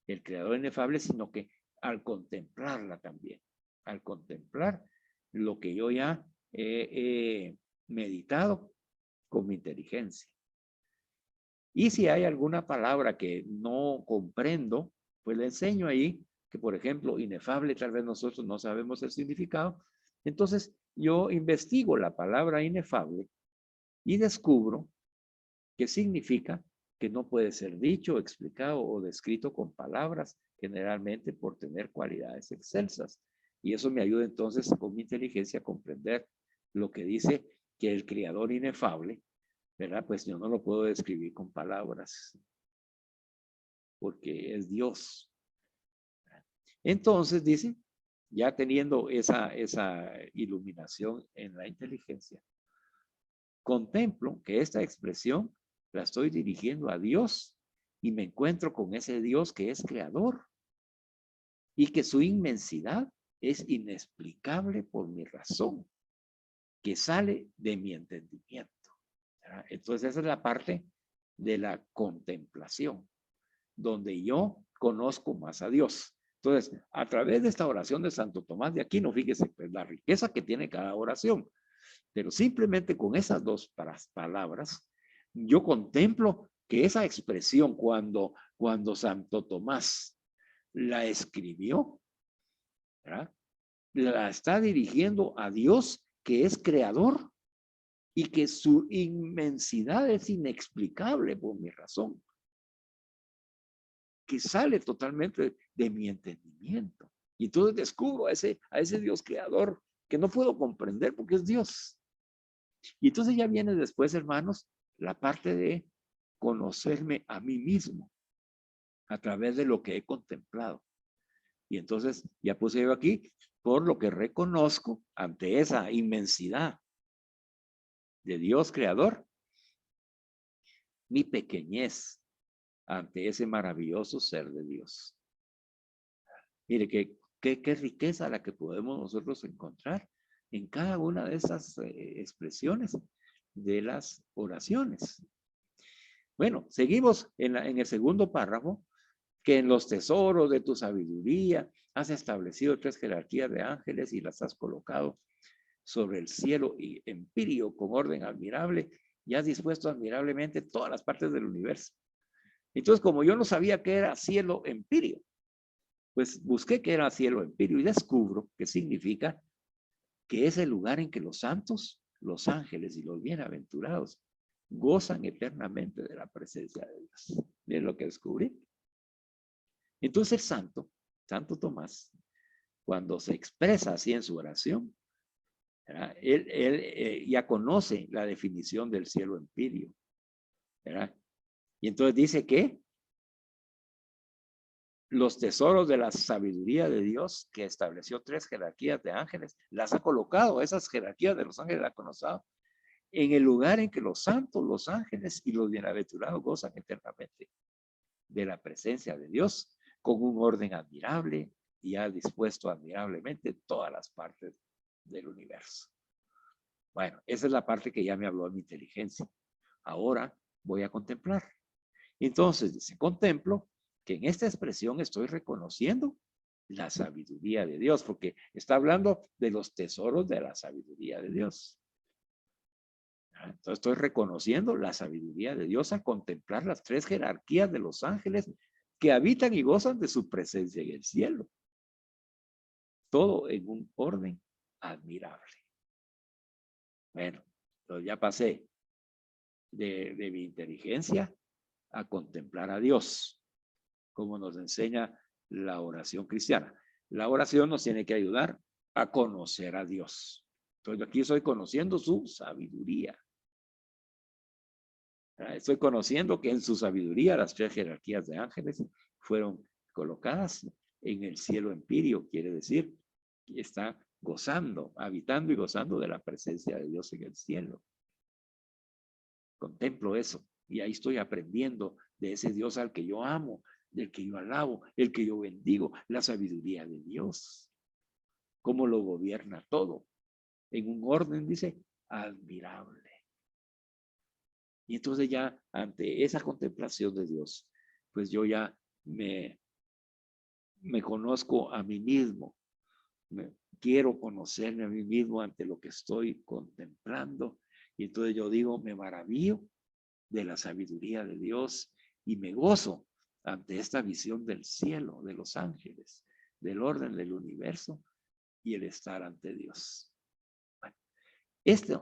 el creador inefable, sino que al contemplarla también, al contemplar lo que yo ya he meditado con mi inteligencia. Y si hay alguna palabra que no comprendo, pues le enseño ahí que, por ejemplo, inefable, tal vez nosotros no sabemos el significado. Entonces, yo investigo la palabra inefable y descubro que significa que no puede ser dicho, explicado o descrito con palabras, generalmente por tener cualidades excelsas. Y eso me ayuda entonces con mi inteligencia a comprender lo que dice que el creador inefable, ¿verdad? Pues yo no lo puedo describir con palabras, porque es Dios. Entonces dice, ya teniendo esa iluminación en la inteligencia, contemplo que esta expresión la estoy dirigiendo a Dios y me encuentro con ese Dios que es creador y que su inmensidad es inexplicable por mi razón. que sale de mi entendimiento. ¿Verdad? Entonces esa es la parte de la contemplación, donde yo conozco más a Dios. Entonces, a través de esta oración de Santo Tomás de Aquino, fíjese pues, la riqueza que tiene cada oración. Pero simplemente con esas dos palabras, yo contemplo que esa expresión cuando Santo Tomás la escribió, ¿verdad? La está dirigiendo a Dios, que es creador y que su inmensidad es inexplicable por mi razón, que sale totalmente de mi entendimiento. Y entonces descubro a ese Dios creador que no puedo comprender porque es Dios. Y entonces ya viene después, hermanos, la parte de conocerme a mí mismo a través de lo que he contemplado. Y entonces ya puse yo aquí, por lo que reconozco ante esa inmensidad de Dios creador, mi pequeñez ante ese maravilloso ser de Dios. Mire, qué riqueza la que podemos nosotros encontrar en cada una de esas expresiones de las oraciones. Bueno, seguimos en el segundo párrafo, que en los tesoros de tu sabiduría has establecido 3 jerarquías de ángeles y las has colocado sobre el cielo y empírico con orden admirable y has dispuesto admirablemente todas las partes del universo. Entonces, como yo no sabía qué era cielo empírico, pues busqué qué era cielo empírico y descubro que significa que es el lugar en que los santos, los ángeles y los bienaventurados gozan eternamente de la presencia de Dios. Miren lo que descubrí. Entonces el Santo Tomás, cuando se expresa así en su oración, ¿verdad? Él ya conoce la definición del cielo empírico, ¿verdad? Y entonces dice que los tesoros de la sabiduría de Dios, que estableció 3 jerarquías de ángeles, las ha colocado, esas jerarquías de los ángeles las ha conocido, en el lugar en que los santos, los ángeles y los bienaventurados gozan eternamente de la presencia de Dios, con un orden admirable y ha dispuesto admirablemente todas las partes del universo. Bueno, esa es la parte que ya me habló de mi inteligencia. Ahora voy a contemplar. Entonces dice, contemplo que en esta expresión estoy reconociendo la sabiduría de Dios, porque está hablando de los tesoros de la sabiduría de Dios. Entonces estoy reconociendo la sabiduría de Dios al contemplar las 3 jerarquías de los ángeles que habitan y gozan de su presencia en el cielo. Todo en un orden admirable. Bueno, entonces ya pasé de mi inteligencia a contemplar a Dios, como nos enseña la oración cristiana. La oración nos tiene que ayudar a conocer a Dios. Entonces aquí estoy conociendo su sabiduría. Estoy conociendo que en su sabiduría las 3 jerarquías de ángeles fueron colocadas en el cielo empírico, quiere decir que está gozando, habitando y gozando de la presencia de Dios en el cielo. Contemplo eso y ahí estoy aprendiendo de ese Dios al que yo amo, del que yo alabo, el que yo bendigo, la sabiduría de Dios. Cómo lo gobierna todo en un orden, dice, admirable. Y entonces ya ante esa contemplación de Dios, pues yo ya me conozco a mí mismo. Quiero conocerme a mí mismo ante lo que estoy contemplando. Y entonces yo digo, me maravillo de la sabiduría de Dios y me gozo ante esta visión del cielo, de los ángeles, del orden del universo y el estar ante Dios. Bueno,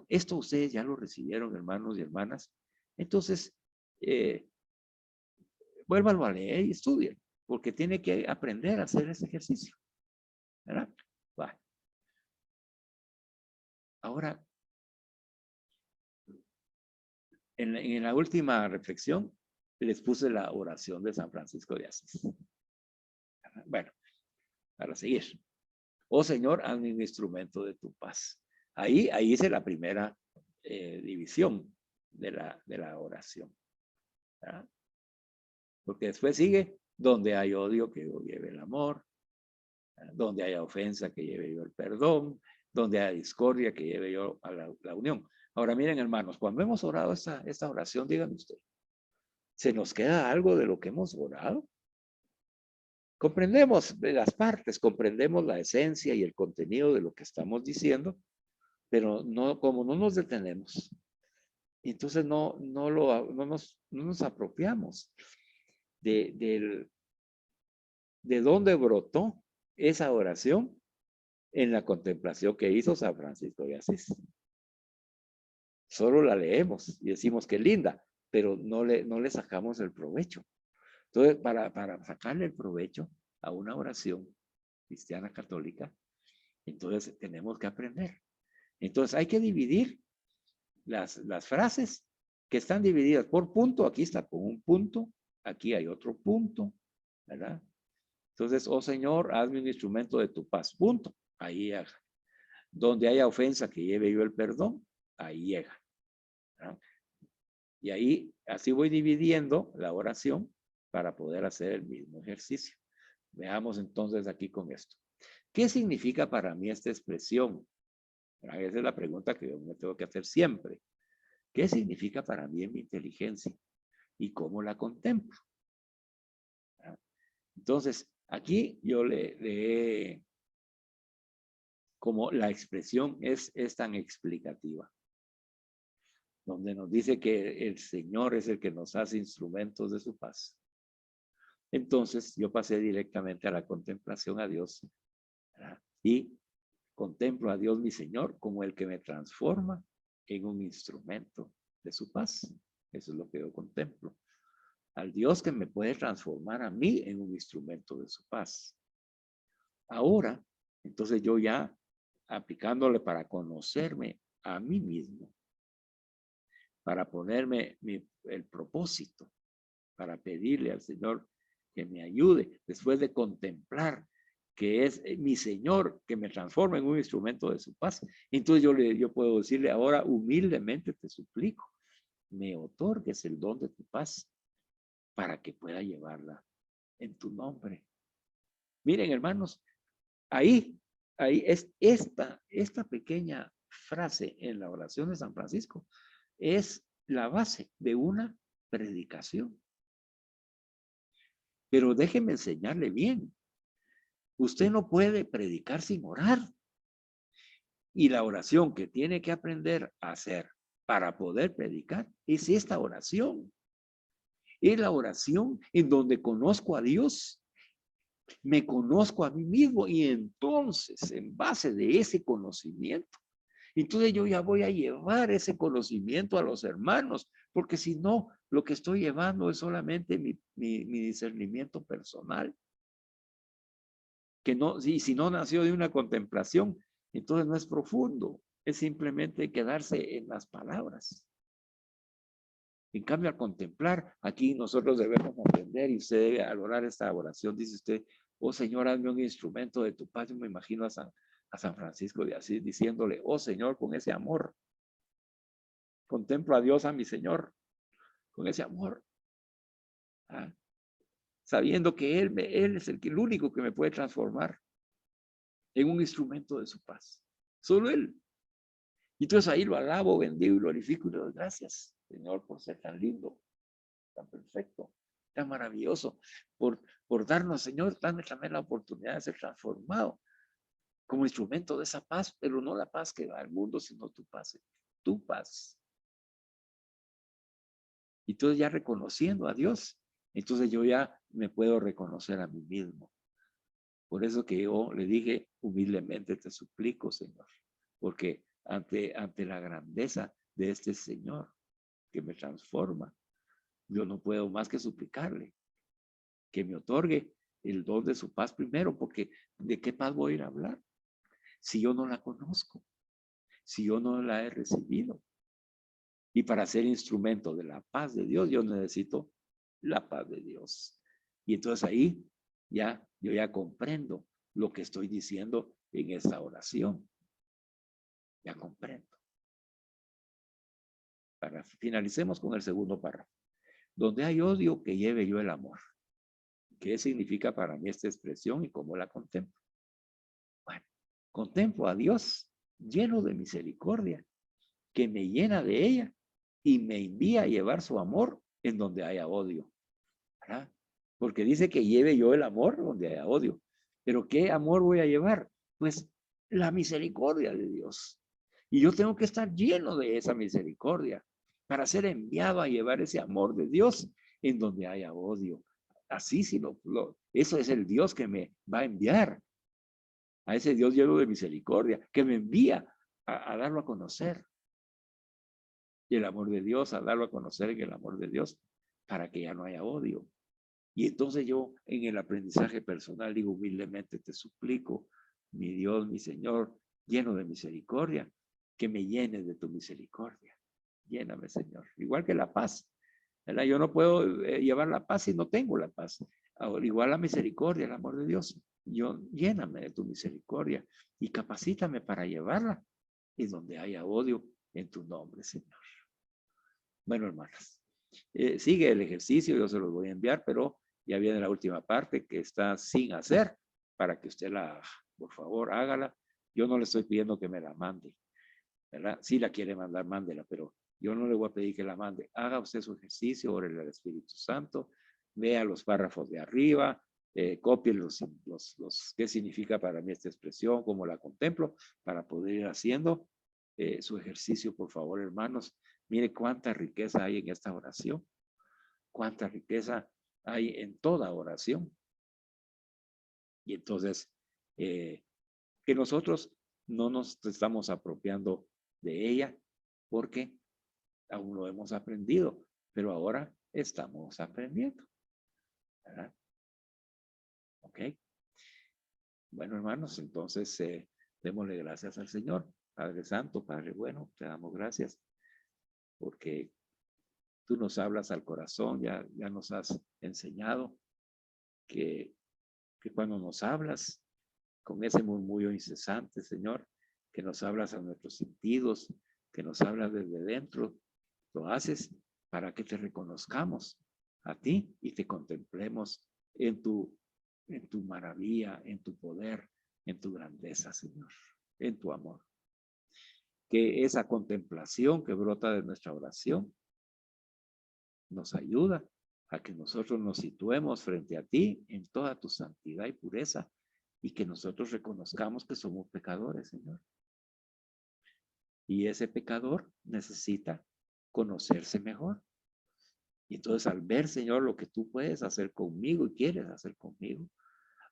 esto ustedes ya lo recibieron, hermanos y hermanas. Entonces, vuélvanlo a leer y estudien, porque tiene que aprender a hacer ese ejercicio. ¿Verdad? Va. Ahora, en la última reflexión, les puse la oración de San Francisco de Asís. Bueno, para seguir. Oh Señor, hazme un instrumento de tu paz. Ahí hice la primera división de la oración. ¿Verdad? Porque después sigue, donde hay odio, que yo lleve el amor, donde haya ofensa, que lleve yo el perdón, donde hay discordia, que lleve yo a la unión. Ahora miren, hermanos, cuando hemos orado esta oración, díganme usted, ¿se nos queda algo de lo que hemos orado? Comprendemos las partes, comprendemos la esencia y el contenido de lo que estamos diciendo, pero no, como no nos detenemos, entonces no nos apropiamos de dónde brotó esa oración en la contemplación que hizo San Francisco de Asís. Solo la leemos y decimos que linda, pero no le sacamos el provecho. Entonces, para sacarle el provecho a una oración cristiana católica, entonces tenemos que aprender. Entonces hay que dividir las frases que están divididas por punto. Aquí está con un punto, aquí hay otro punto, ¿verdad? Entonces, oh Señor, hazme un instrumento de tu paz, punto. Ahí llega. Donde haya ofensa, que lleve yo el perdón, ahí llega, ¿verdad? Y ahí, así voy dividiendo la oración para poder hacer el mismo ejercicio. Veamos entonces aquí con esto. ¿Qué significa para mí esta expresión? Esa es la pregunta que yo me tengo que hacer siempre. ¿Qué significa para mí en mi inteligencia? ¿Y cómo la contemplo? Entonces, aquí yo le como la expresión es tan explicativa, donde nos dice que el Señor es el que nos hace instrumentos de su paz. Entonces, yo pasé directamente a la contemplación a Dios, ¿verdad? Y contemplo a Dios mi Señor como el que me transforma en un instrumento de su paz. Eso es lo que yo contemplo. Al Dios que me puede transformar a mí en un instrumento de su paz. Ahora, entonces yo ya aplicándole para conocerme a mí mismo, para ponerme el propósito, para pedirle al Señor que me ayude después de contemplar que es mi Señor que me transforma en un instrumento de su paz. Entonces yo puedo decirle ahora humildemente te suplico, me otorgues el don de tu paz para que pueda llevarla en tu nombre. Miren, hermanos, ahí es esta pequeña frase en la oración de San Francisco es la base de una predicación. Pero déjeme enseñarle bien. Usted no puede predicar sin orar. Y la oración que tiene que aprender a hacer para poder predicar es esta oración. Es la oración en donde conozco a Dios, me conozco a mí mismo y entonces en base de ese conocimiento, entonces yo ya voy a llevar ese conocimiento a los hermanos, porque si no, lo que estoy llevando es solamente mi discernimiento personal. Que no, si no nació de una contemplación, entonces no es profundo, es simplemente quedarse en las palabras. En cambio, al contemplar, aquí nosotros debemos aprender y usted debe valorar esta oración. Dice usted, oh Señor, hazme un instrumento de tu paz. Yo me imagino a San Francisco de Asís diciéndole, oh Señor, con ese amor. Contemplo a Dios, a mi Señor, con ese amor. ¿Ah? Sabiendo que Él es el único que me puede transformar en un instrumento de su paz. Solo Él. Y entonces ahí lo alabo, bendigo y glorifico y le doy gracias, Señor, por ser tan lindo, tan perfecto, tan maravilloso, por darnos, Señor, darme también la oportunidad de ser transformado como instrumento de esa paz, pero no la paz que va al mundo, sino tu paz, tu paz. Y entonces ya reconociendo a Dios, entonces yo ya me puedo reconocer a mí mismo. Por eso que yo le dije humildemente, te suplico, Señor, porque ante la grandeza de este Señor que me transforma, yo no puedo más que suplicarle que me otorgue el don de su paz primero, porque ¿de qué paz voy a ir a hablar? Si yo no la conozco, si yo no la he recibido. Y para ser instrumento de la paz de Dios, yo necesito la paz de Dios. Y entonces ahí yo ya comprendo lo que estoy diciendo en esta oración. Ya comprendo. Finalicemos con el segundo párrafo. Donde hay odio, que lleve yo el amor. ¿Qué significa para mí esta expresión y cómo la contemplo? Bueno, contemplo a Dios lleno de misericordia, que me llena de ella y me envía a llevar su amor en donde haya odio. ¿Verdad? Porque dice que lleve yo el amor donde haya odio. Pero ¿qué amor voy a llevar? Pues la misericordia de Dios. Y yo tengo que estar lleno de esa misericordia para ser enviado a llevar ese amor de Dios en donde haya odio. Así, si eso es el Dios que me va a enviar, a ese Dios lleno de misericordia, que me envía a darlo a conocer. Y el amor de Dios, a darlo a conocer en el amor de Dios, para que ya no haya odio. Y entonces yo en el aprendizaje personal digo humildemente, te suplico, mi Dios, mi Señor, lleno de misericordia, que me llenes de tu misericordia. Lléname, Señor. Igual que la paz, ¿verdad? Yo no puedo llevar la paz si no tengo la paz. Ahora, igual la misericordia, el amor de Dios. Yo lléname de tu misericordia y capacítame para llevarla. Y donde haya odio, en tu nombre, Señor. Bueno, hermanas, sigue el ejercicio, yo se los voy a enviar, pero ya viene la última parte que está sin hacer para que usted la haga. Por favor, hágala. Yo no le estoy pidiendo que me la mande, ¿verdad? Si la quiere mandar, mándela, pero yo no le voy a pedir que la mande. Haga usted su ejercicio, órele al Espíritu Santo, vea los párrafos de arriba, copie los qué significa para mí esta expresión, cómo la contemplo, para poder ir haciendo su ejercicio, por favor, hermanos. Mire cuánta riqueza hay en esta oración, cuánta riqueza hay en toda oración. Y entonces, que nosotros no nos estamos apropiando de ella porque aún lo hemos aprendido, pero ahora estamos aprendiendo. ¿Verdad? ¿Ok? Bueno, hermanos, entonces démosle gracias al Señor. Padre Santo, Padre bueno, te damos gracias porque tú nos hablas al corazón, ya nos has enseñado que cuando nos hablas con ese murmullo incesante, Señor, que nos hablas a nuestros sentidos, que nos hablas desde dentro, lo haces para que te reconozcamos a ti y te contemplemos en tu maravilla, en tu poder, en tu grandeza, Señor, en tu amor. Que esa contemplación que brota de nuestra oración nos ayuda a que nosotros nos situemos frente a ti en toda tu santidad y pureza y que nosotros reconozcamos que somos pecadores, Señor. Y ese pecador necesita conocerse mejor. Y entonces al ver, Señor, lo que tú puedes hacer conmigo y quieres hacer conmigo,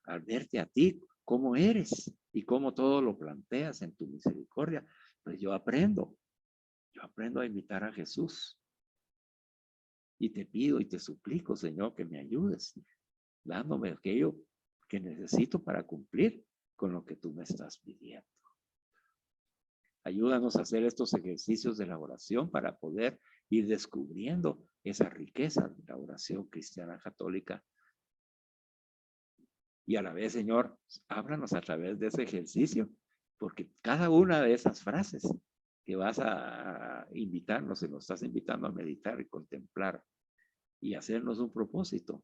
al verte a ti, cómo eres y cómo todo lo planteas en tu misericordia, pues yo aprendo a imitar a Jesús. Y te pido y te suplico, Señor, que me ayudes, dándome aquello que necesito para cumplir con lo que tú me estás pidiendo. Ayúdanos a hacer estos ejercicios de la oración para poder ir descubriendo esa riqueza de la oración cristiana católica. Y a la vez, Señor, háblanos a través de ese ejercicio, porque cada una de esas frases que vas a invitarnos, y nos estás invitando a meditar y contemplar y hacernos un propósito,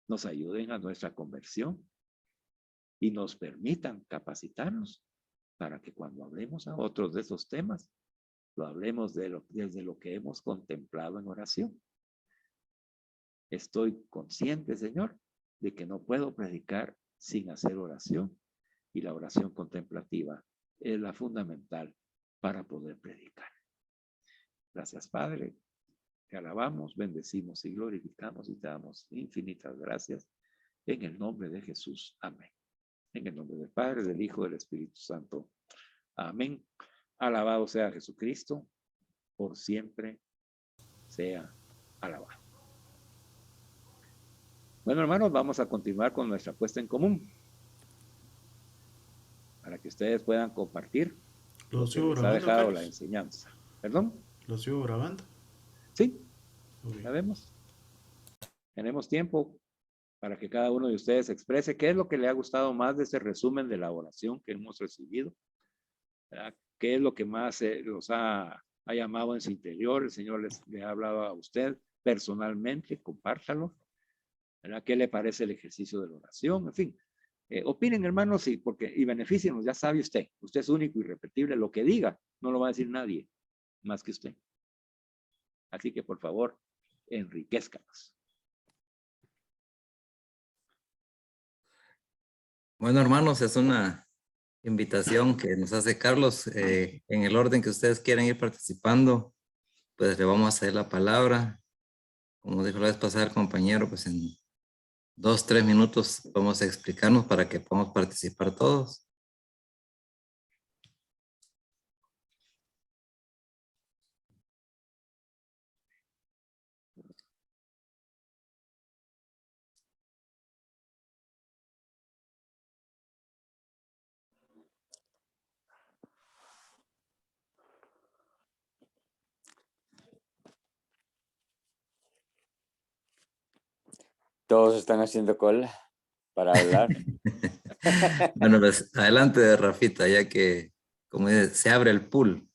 nos ayuden a nuestra conversión y nos permitan capacitarnos para que cuando hablemos a otros de esos temas, lo hablemos desde lo que hemos contemplado en oración. Estoy consciente, Señor, de que no puedo predicar sin hacer oración y la oración contemplativa es la fundamental para poder predicar. Gracias, Padre. Te alabamos, bendecimos y glorificamos y te damos infinitas gracias en el nombre de Jesús. Amén. En el nombre del Padre, del Hijo, del Espíritu Santo. Amén. Alabado sea Jesucristo, por siempre sea alabado. Bueno, hermanos, vamos a continuar con nuestra puesta en común para que ustedes puedan compartir ¿Lo lo que sigo les ha grabando, dejado la Carlos? enseñanza. ¿Perdón? ¿Lo sigo grabando? Sí, Muy bien. sabemos. Tenemos tiempo para que cada uno de ustedes exprese qué es lo que le ha gustado más de ese resumen de la oración que hemos recibido. ¿Verdad? ¿Qué es lo que más los ha llamado en su interior? El Señor le ha hablado a usted personalmente, compártalo. ¿Verdad? ¿Qué le parece el ejercicio de la oración? En fin, Opinen, hermanos, y beneficienos, ya sabe usted. Usted es único, irrepetible. Lo que diga, no lo va a decir nadie más que usted. Así que, por favor, enriquezcanos. Bueno, hermanos, es una invitación que nos hace Carlos. En el orden que ustedes quieren ir participando, pues le vamos a hacer la palabra. Como dijo la vez pasada el compañero, pues en 2, 3 minutos vamos a explicarnos para que podamos participar todos. Todos están haciendo cola para hablar. Bueno, pues adelante, Rafita, ya que, como dice, se abre el pool.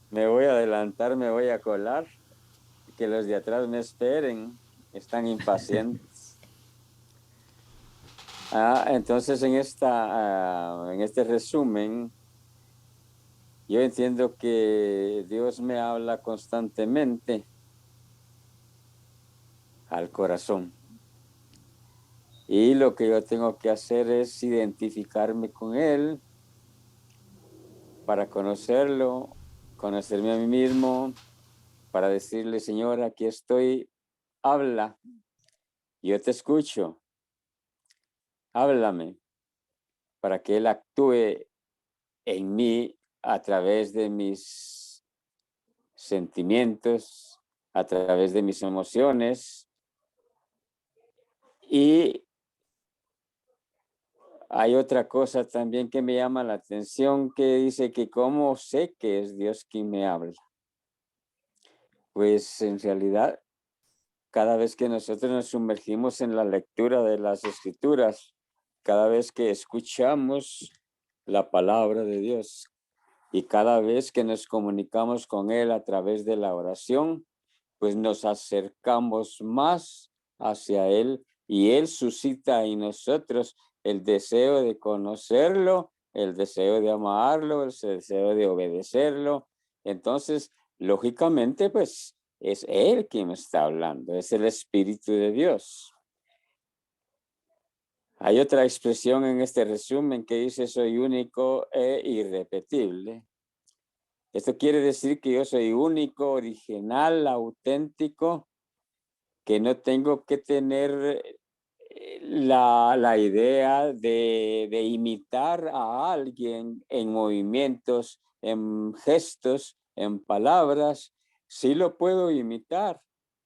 Me voy a adelantar, me voy a colar. Que los de atrás me esperen. Están impacientes. Entonces en este resumen, yo entiendo que Dios me habla constantemente al corazón. Y lo que yo tengo que hacer es identificarme con Él para conocerlo, conocerme a mí mismo, para decirle, Señor, aquí estoy, habla, yo te escucho, háblame, para que Él actúe en mí a través de mis sentimientos, a través de mis emociones. Y hay otra cosa también que me llama la atención, que dice que cómo sé que es Dios quien me habla. Pues en realidad, cada vez que nosotros nos sumergimos en la lectura de las Escrituras, cada vez que escuchamos la palabra de Dios y cada vez que nos comunicamos con Él a través de la oración, pues nos acercamos más hacia Él y Él suscita en nosotros el deseo de conocerlo, el deseo de amarlo, el deseo de obedecerlo. Entonces, lógicamente, pues es Él quien me está hablando, es el Espíritu de Dios. Hay otra expresión en este resumen que dice soy único e irrepetible. Esto quiere decir que yo soy único, original, auténtico, que no tengo que tener la idea de imitar a alguien en movimientos, en gestos, en palabras. Sí lo puedo imitar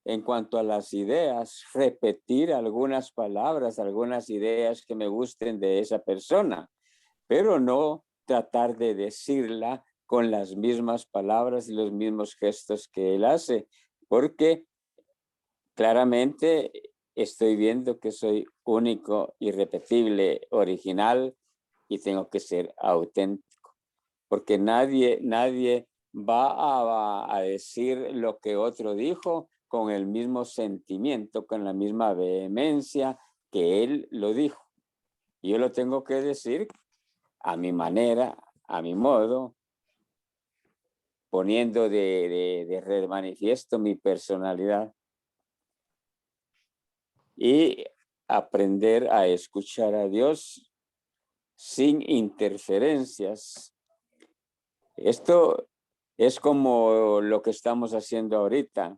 en cuanto a las ideas, repetir algunas palabras, algunas ideas que me gusten de esa persona, pero no tratar de decirla con las mismas palabras y los mismos gestos que él hace, porque claramente estoy viendo que soy único, irrepetible, original y tengo que ser auténtico, porque nadie va a decir lo que otro dijo con el mismo sentimiento, con la misma vehemencia que él lo dijo. Yo lo tengo que decir a mi manera, a mi modo, poniendo de manifiesto mi personalidad y aprender a escuchar a Dios sin interferencias. Esto es como lo que estamos haciendo ahorita.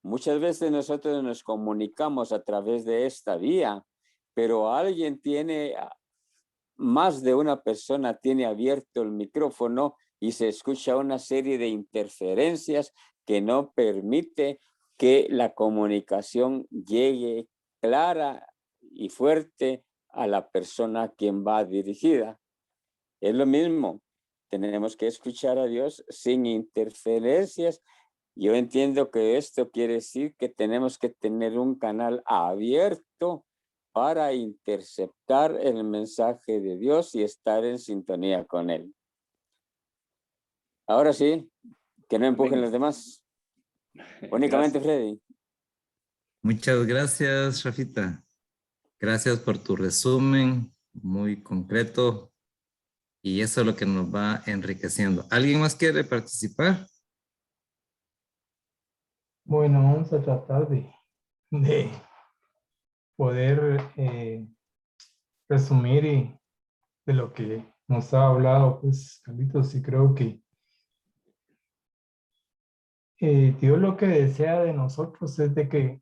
Muchas veces nosotros nos comunicamos a través de esta vía, pero alguien tiene, más de una persona tiene abierto el micrófono y se escucha una serie de interferencias que no permite que la comunicación llegue clara y fuerte a la persona a quien va dirigida. Es lo mismo, tenemos que escuchar a Dios sin interferencias. Yo entiendo que esto quiere decir que tenemos que tener un canal abierto para interceptar el mensaje de Dios y estar en sintonía con él. Ahora sí, que no empujen los demás. Únicamente Gracias. Freddy. Muchas gracias, Rafita. Gracias por tu resumen, muy concreto. Y eso es lo que nos va enriqueciendo. ¿Alguien más quiere participar? Bueno, vamos a tratar de poder resumir de lo que nos ha hablado, pues, Carlitos, y creo que Dios lo que desea de nosotros es de que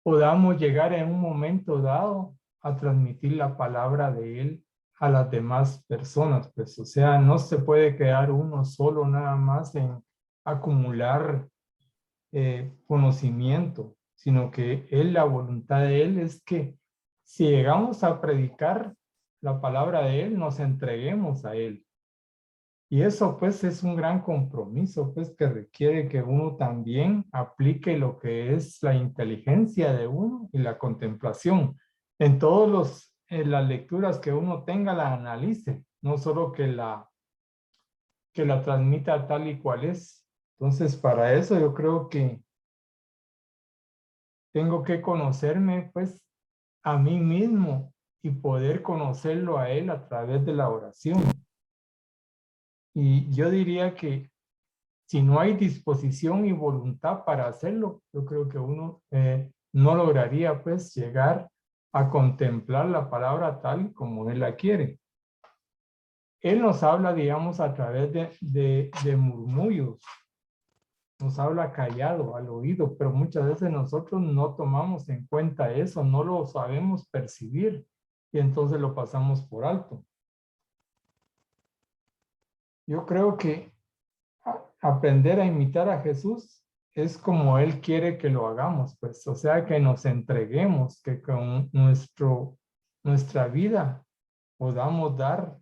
podamos llegar en un momento dado a transmitir la palabra de Él a las demás personas, pues, o sea, no se puede quedar uno solo nada más en acumular conocimiento, sino que la voluntad de Él es que si llegamos a predicar la palabra de Él, nos entreguemos a Él. Y eso pues es un gran compromiso pues que requiere que uno también aplique lo que es la inteligencia de uno y la contemplación. En todas las lecturas que uno tenga, la analice, no solo que la transmita tal y cual es. Entonces para eso yo creo que tengo que conocerme pues a mí mismo y poder conocerlo a Él a través de la oración. Y yo diría que si no hay disposición y voluntad para hacerlo, yo creo que uno no lograría pues llegar a contemplar la palabra tal como Él la quiere. Él nos habla, digamos, a través de murmullos, nos habla callado al oído, pero muchas veces nosotros no tomamos en cuenta eso, no lo sabemos percibir y entonces lo pasamos por alto. Yo creo que aprender a imitar a Jesús es como Él quiere que lo hagamos, pues, o sea, que nos entreguemos, que con nuestra vida podamos dar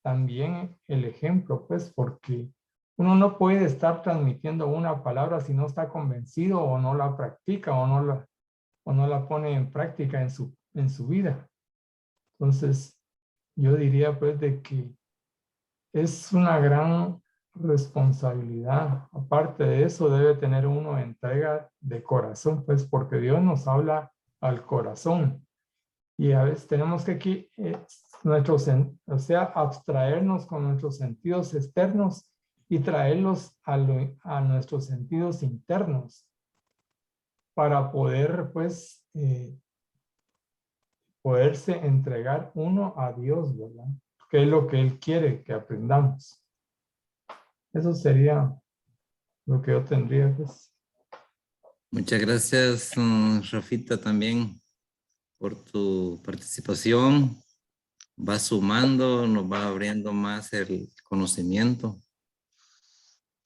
también el ejemplo, pues, porque uno no puede estar transmitiendo una palabra si no está convencido o no la practica o no la pone en práctica en su vida. Entonces, yo diría, pues, de que es una gran responsabilidad. Aparte de eso, debe tener uno entrega de corazón, pues porque Dios nos habla al corazón. Y a veces tenemos que o sea, abstraernos con nuestros sentidos externos y traerlos a nuestros sentidos internos para poder, pues, poderse entregar uno a Dios, ¿verdad? Que es lo que Él quiere que aprendamos. Eso sería lo que yo tendría, pues. Muchas gracias, Rafita, también por tu participación. Va sumando, nos va abriendo más el conocimiento.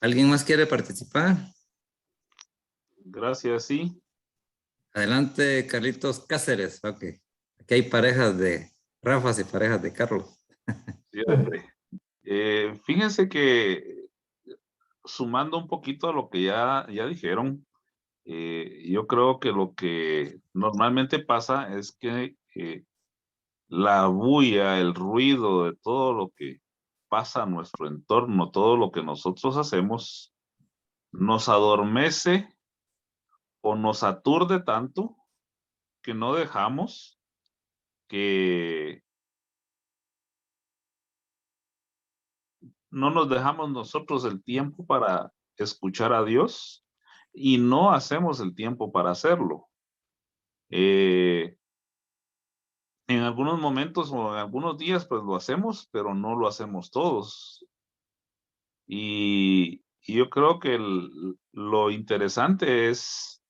¿Alguien más quiere participar? Gracias, sí. Adelante, Carlitos Cáceres. Ok. Aquí hay parejas de Rafas y parejas de Carlos. Sí, hombre. Fíjense que sumando un poquito a lo que ya dijeron, yo creo que lo que normalmente pasa es que la bulla, el ruido de todo lo que pasa a nuestro entorno, todo lo que nosotros hacemos, nos adormece o nos aturde tanto que no dejamos que no nos dejamos nosotros el tiempo para escuchar a Dios y no hacemos el tiempo para hacerlo. En algunos momentos o en algunos días pues lo hacemos, pero no lo hacemos todos. Y yo creo que lo interesante es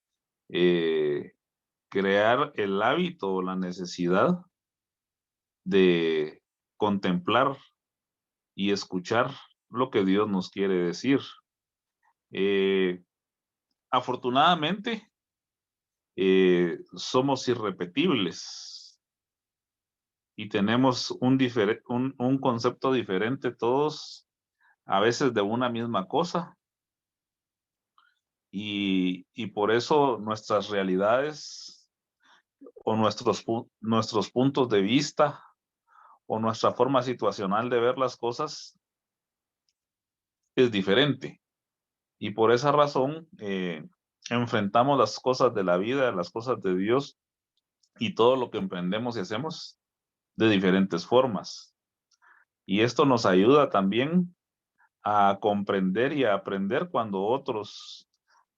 crear el hábito o la necesidad de contemplar y escuchar lo que Dios nos quiere decir. Afortunadamente, somos irrepetibles y tenemos un concepto diferente todos, a veces de una misma cosa. Y por eso nuestras realidades o nuestros puntos de vista o nuestra forma situacional de ver las cosas es diferente. Y por esa razón enfrentamos las cosas de la vida, las cosas de Dios y todo lo que emprendemos y hacemos de diferentes formas. Y esto nos ayuda también a comprender y a aprender cuando otros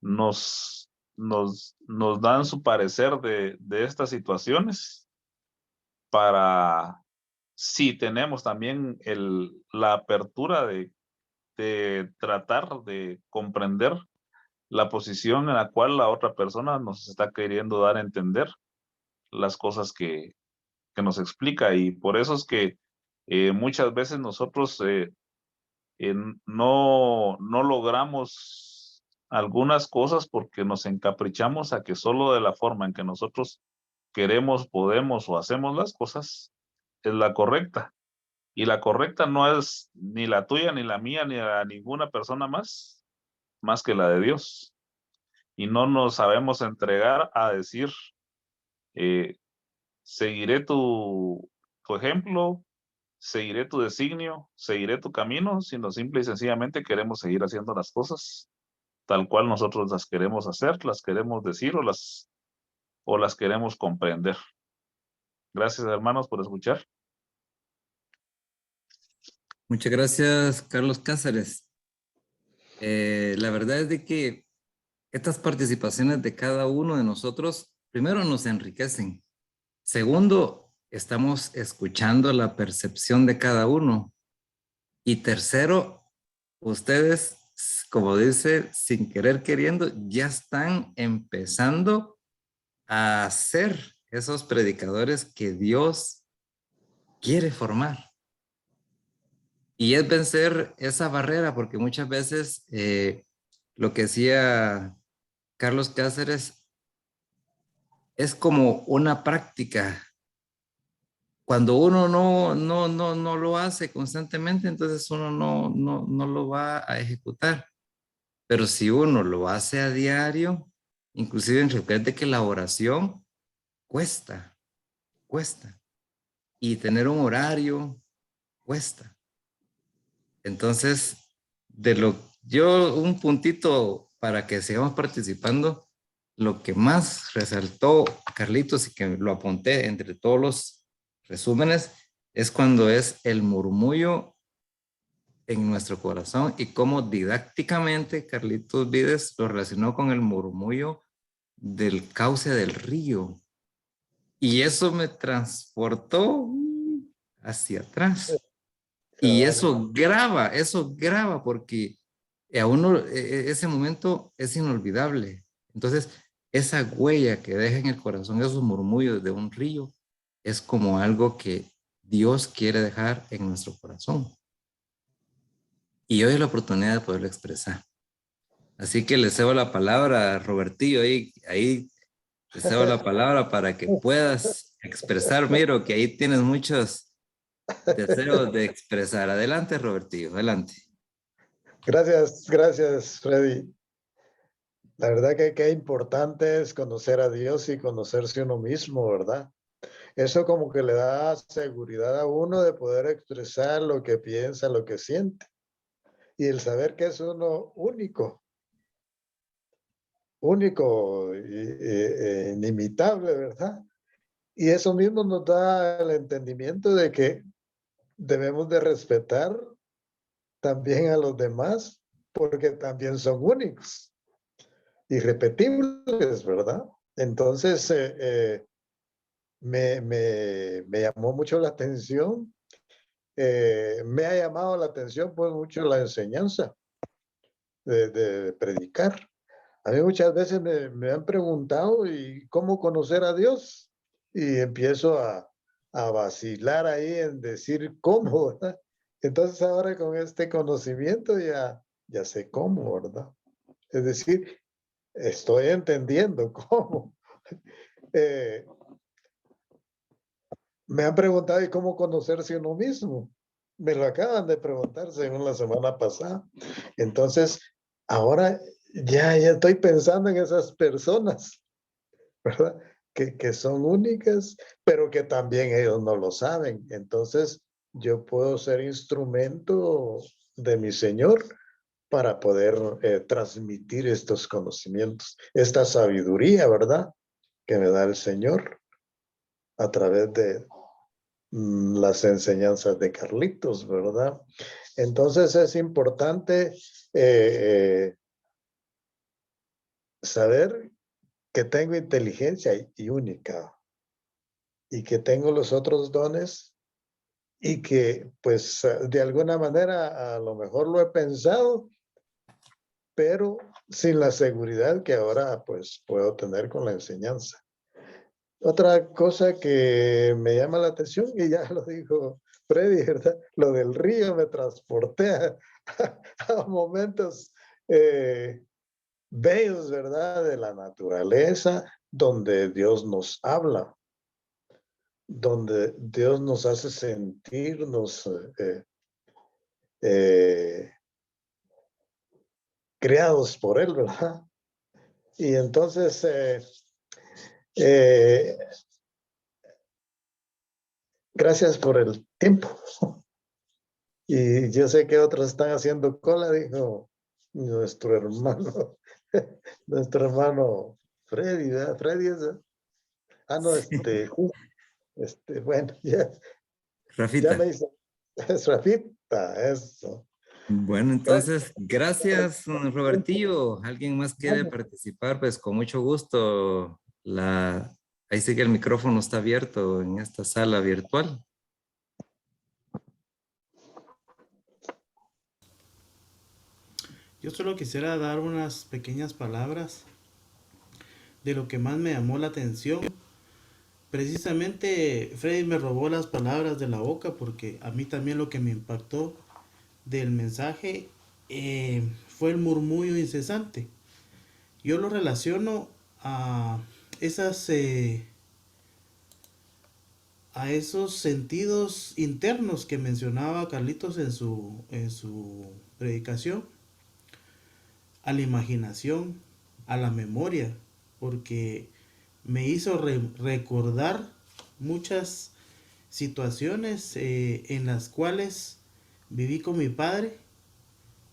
nos dan su parecer de estas situaciones, para si tenemos también la apertura de tratar de comprender la posición en la cual la otra persona nos está queriendo dar a entender las cosas que nos explica. Y por eso es que muchas veces nosotros no logramos algunas cosas porque nos encaprichamos a que solo de la forma en que nosotros queremos, podemos o hacemos las cosas es la correcta. Y la correcta no es ni la tuya, ni la mía, ni a ninguna persona más que la de Dios. Y no nos sabemos entregar a decir, seguiré tu ejemplo, seguiré tu designio, seguiré tu camino, sino simple y sencillamente queremos seguir haciendo las cosas tal cual nosotros las queremos hacer, las queremos decir o las queremos comprender. Gracias, hermanos, por escuchar. Muchas gracias, Carlos Cáceres. La verdad es de que estas participaciones de cada uno de nosotros, primero, nos enriquecen. Segundo, estamos escuchando la percepción de cada uno. Y tercero, ustedes, como dice, sin querer queriendo, ya están empezando a ser esos predicadores que Dios quiere formar. Y es vencer esa barrera, porque muchas veces lo que decía Carlos Cáceres es como una práctica. Cuando uno no lo hace constantemente, entonces uno no lo va a ejecutar. Pero si uno lo hace a diario, inclusive recuerde que la oración cuesta. Y tener un horario cuesta. Entonces, un puntito para que sigamos participando, lo que más resaltó Carlitos y que lo apunté entre todos los resúmenes, es cuando es el murmullo en nuestro corazón y cómo didácticamente Carlitos Vides lo relacionó con el murmullo del cauce del río. Y eso me transportó hacia atrás. Y eso graba porque a uno ese momento es inolvidable. Entonces, esa huella que deja en el corazón, esos murmullos de un río, es como algo que Dios quiere dejar en nuestro corazón. Y hoy es la oportunidad de poderlo expresar. Así que le cedo la palabra a Robertillo, ahí te cedo la palabra para que puedas expresar. Miro que ahí tienes muchos deseos de expresar. Adelante, Robertillo, adelante. Gracias, Freddy. La verdad que qué importante es conocer a Dios y conocerse uno mismo, ¿verdad? Eso como que le da seguridad a uno de poder expresar lo que piensa, lo que siente. Y el saber que es uno único, inimitable, ¿verdad? Y eso mismo nos da el entendimiento de que debemos de respetar también a los demás, porque también son únicos, irrepetibles, ¿verdad? Entonces, me llamó mucho la atención, me ha llamado la atención pues mucho la enseñanza de predicar. A mí muchas veces me han preguntado, ¿y cómo conocer a Dios? Y empiezo a vacilar ahí en decir cómo, ¿verdad? Entonces ahora con este conocimiento ya sé cómo, ¿verdad? Es decir, estoy entendiendo cómo. Me han preguntado, ¿y cómo conocerse uno mismo? Me lo acaban de preguntar según la semana pasada. Entonces, ahora ya estoy pensando en esas personas, ¿verdad? Que son únicas, pero que también ellos no lo saben. Entonces, yo puedo ser instrumento de mi Señor para poder transmitir estos conocimientos, esta sabiduría, ¿verdad? Que me da el Señor. a través de las enseñanzas de Carlitos, ¿verdad? Entonces es importante saber que tengo inteligencia y única y que tengo los otros dones y que pues de alguna manera a lo mejor lo he pensado, pero sin la seguridad que ahora pues puedo tener con la enseñanza. Otra cosa que me llama la atención, y ya lo dijo Freddy, ¿verdad? Lo del río me transporté a momentos bellos, ¿verdad? De la naturaleza, donde Dios nos habla, donde Dios nos hace sentirnos creados por Él, ¿verdad? Y entonces gracias por el tiempo. Y yo sé que otros están haciendo cola, dijo nuestro hermano, nuestro hermano Freddy, ¿verdad? Freddy es, no, bueno, ya Rafita. me hizo, es Rafita, eso. Bueno, Bueno, entonces, gracias, Robertillo. ¿Alguien más quiere participar? Pues con mucho gusto. Ahí sí que el micrófono está abierto en esta sala virtual. Yo solo quisiera dar unas pequeñas palabras de lo que más me llamó la atención. Precisamente Freddy me robó las palabras de la boca porque a mí también lo que me impactó del mensaje fue el murmullo incesante. Yo lo relaciono a esas a esos sentidos internos que mencionaba Carlitos en su predicación, a la imaginación, a la memoria, porque me hizo recordar muchas situaciones en las cuales viví con mi padre,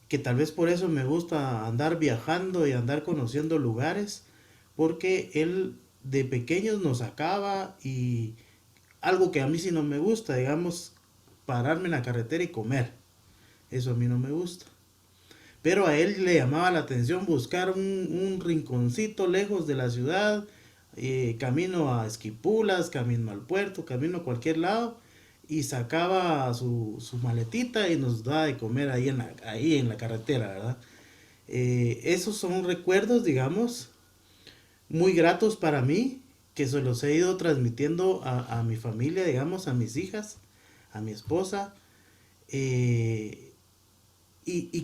que tal vez por eso me gusta andar viajando y andar conociendo lugares, porque él de pequeños nos sacaba y algo que a mí sí no me gusta, digamos, pararme en la carretera y comer. Eso a mí no me gusta. Pero a él le llamaba la atención buscar un rinconcito lejos de la ciudad, camino a Esquipulas, camino al puerto, camino a cualquier lado, y sacaba su maletita y nos daba de comer ahí en la carretera, ¿verdad? Esos son recuerdos, digamos, muy gratos para mí, que se los he ido transmitiendo a mi familia, digamos, a mis hijas, a mi esposa, y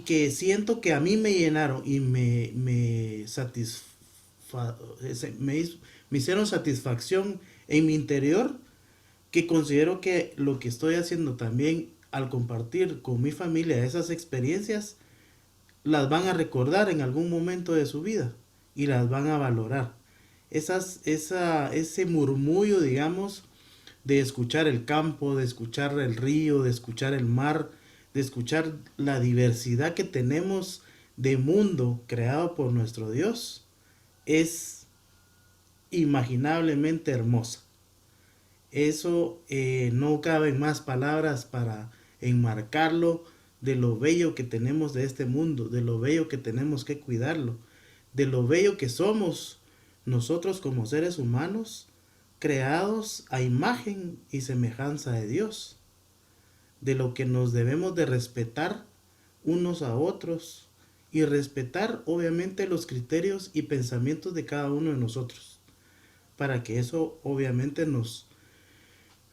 que siento que a mí me llenaron y me hicieron satisfacción en mi interior, que considero que lo que estoy haciendo también al compartir con mi familia esas experiencias, las van a recordar en algún momento de su vida y las van a valorar. Ese murmullo, digamos, de escuchar el campo, de escuchar el río, de escuchar el mar, de escuchar la diversidad que tenemos de mundo creado por nuestro Dios, es imaginablemente hermosa. Eso no caben más palabras para enmarcarlo, de lo bello que tenemos de este mundo, de lo bello que tenemos que cuidarlo, de lo bello que somos nosotros como seres humanos, creados a imagen y semejanza de Dios, de lo que nos debemos de respetar unos a otros y respetar obviamente los criterios y pensamientos de cada uno de nosotros, para que eso obviamente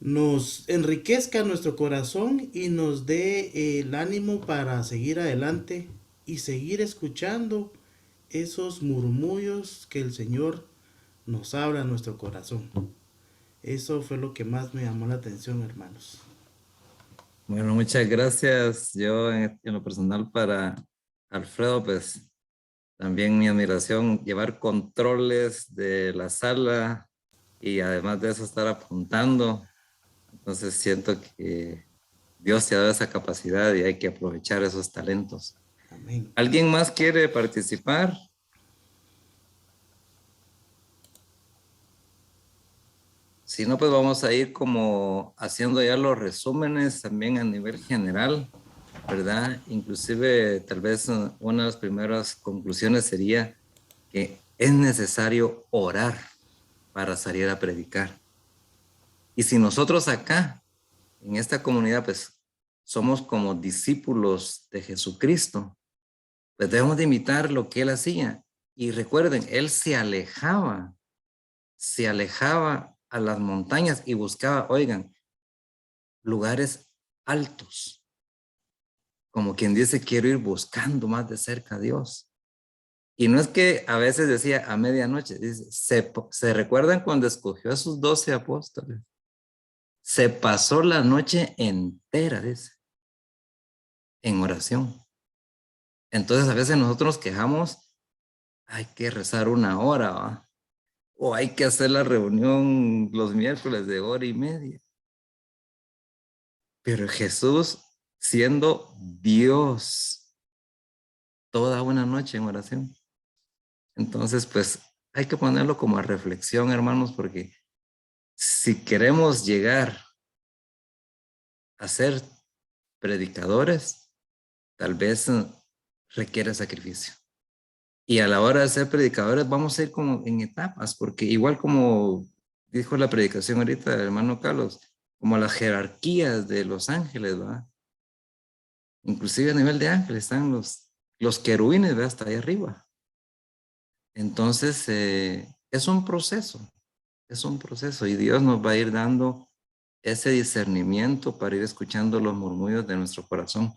nos enriquezca nuestro corazón y nos dé el ánimo para seguir adelante y seguir escuchando esos murmullos que el Señor nos habla a nuestro corazón. Eso fue lo que más me llamó la atención, hermanos. Bueno, muchas gracias. Yo en lo personal para Alfredo, pues también mi admiración, llevar controles de la sala y además de eso estar apuntando. Entonces siento que Dios te ha dado esa capacidad y hay que aprovechar esos talentos. Amén. ¿Alguien más quiere participar? Si no, pues vamos a ir como haciendo ya los resúmenes también a nivel general, ¿verdad? Inclusive tal vez una de las primeras conclusiones sería que es necesario orar para salir a predicar. Y si nosotros acá, en esta comunidad, pues somos como discípulos de Jesucristo, pues debemos de imitar lo que él hacía. Y recuerden, él se alejaba a las montañas y buscaba, oigan, lugares altos. Como quien dice, quiero ir buscando más de cerca a Dios. Y no es que a veces decía a medianoche, dice, se recuerdan cuando escogió a sus 12 apóstoles. Se pasó la noche entera, dice, en oración. Entonces a veces nosotros nos quejamos, hay que rezar 1 hora, ¿va? O hay que hacer la reunión los miércoles de 1 hora y media. Pero Jesús, siendo Dios, toda una noche en oración. Entonces, pues hay que ponerlo como a reflexión, hermanos, porque si queremos llegar a ser predicadores, tal vez requiere sacrificio. Y a la hora de ser predicadores vamos a ir como en etapas, porque igual como dijo la predicación ahorita el hermano Carlos, como las jerarquías de los ángeles, ¿verdad? Inclusive a nivel de ángeles están los querubines, ¿verdad? Hasta ahí arriba. Entonces, es un proceso y Dios nos va a ir dando ese discernimiento para ir escuchando los murmullos de nuestro corazón.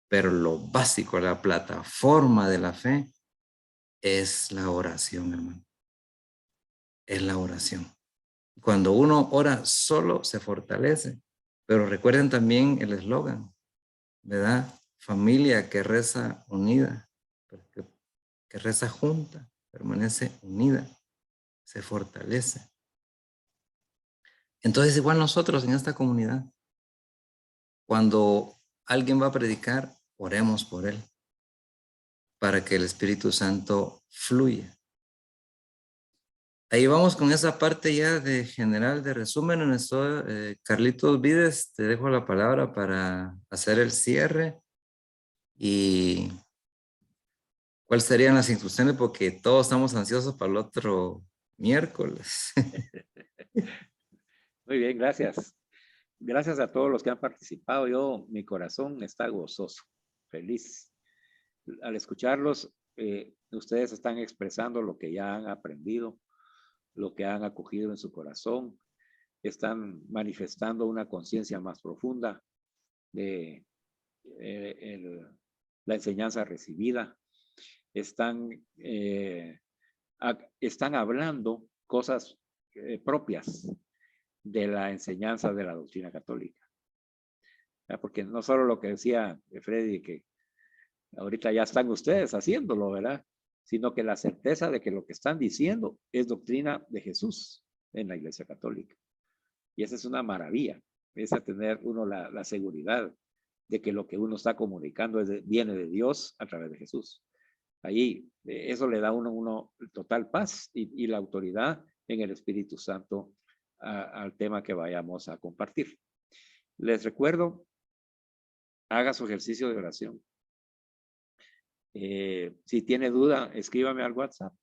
Pero lo básico, la plataforma de la fe es la oración, hermano. Es la oración. Cuando uno ora solo se fortalece. Pero recuerden también el eslogan, ¿verdad? Familia que reza unida, que reza junta, permanece unida, se fortalece. Entonces, igual nosotros en esta comunidad, cuando alguien va a predicar, oremos por él, para que el Espíritu Santo fluya. Ahí vamos con esa parte ya de general de resumen. En esto, Carlitos Vides, te dejo la palabra para hacer el cierre. ¿Y cuáles serían las instrucciones? Porque todos estamos ansiosos para el otro miércoles. Muy bien, gracias. Gracias a todos los que han participado. Mi corazón está gozoso, feliz. Al escucharlos, ustedes están expresando lo que ya han aprendido, lo que han acogido en su corazón. Están manifestando una conciencia más profunda de la enseñanza recibida. Están hablando cosas propias de la enseñanza de la doctrina católica. Porque no solo lo que decía Freddy, que ahorita ya están ustedes haciéndolo, ¿verdad? Sino que la certeza de que lo que están diciendo es doctrina de Jesús en la Iglesia Católica. Y esa es una maravilla, es a tener uno la seguridad de que lo que uno está comunicando viene de Dios a través de Jesús. Ahí, eso le da a uno total paz y la autoridad en el Espíritu Santo al tema que vayamos a compartir. Les recuerdo, haga su ejercicio de oración. Si tiene duda, escríbame al WhatsApp.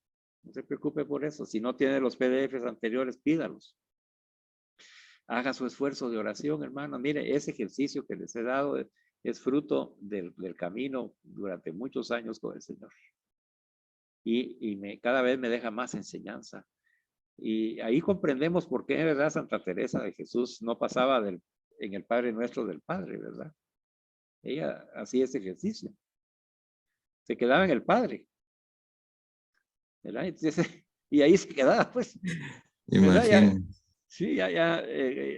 No se preocupe por eso. Si no tiene los PDFs anteriores, pídalos. Haga su esfuerzo de oración, hermano. Mire, ese ejercicio que les he dado es fruto del camino durante muchos años con el Señor. Y cada vez me deja más enseñanza. Y ahí comprendemos por qué, ¿verdad? Santa Teresa de Jesús no pasaba en el Padre Nuestro del Padre, ¿verdad? Ella hacía ese ejercicio. Se quedaba en el Padre, ¿verdad? Entonces, y ahí se quedaba, pues, ¿verdad? Ya, sí,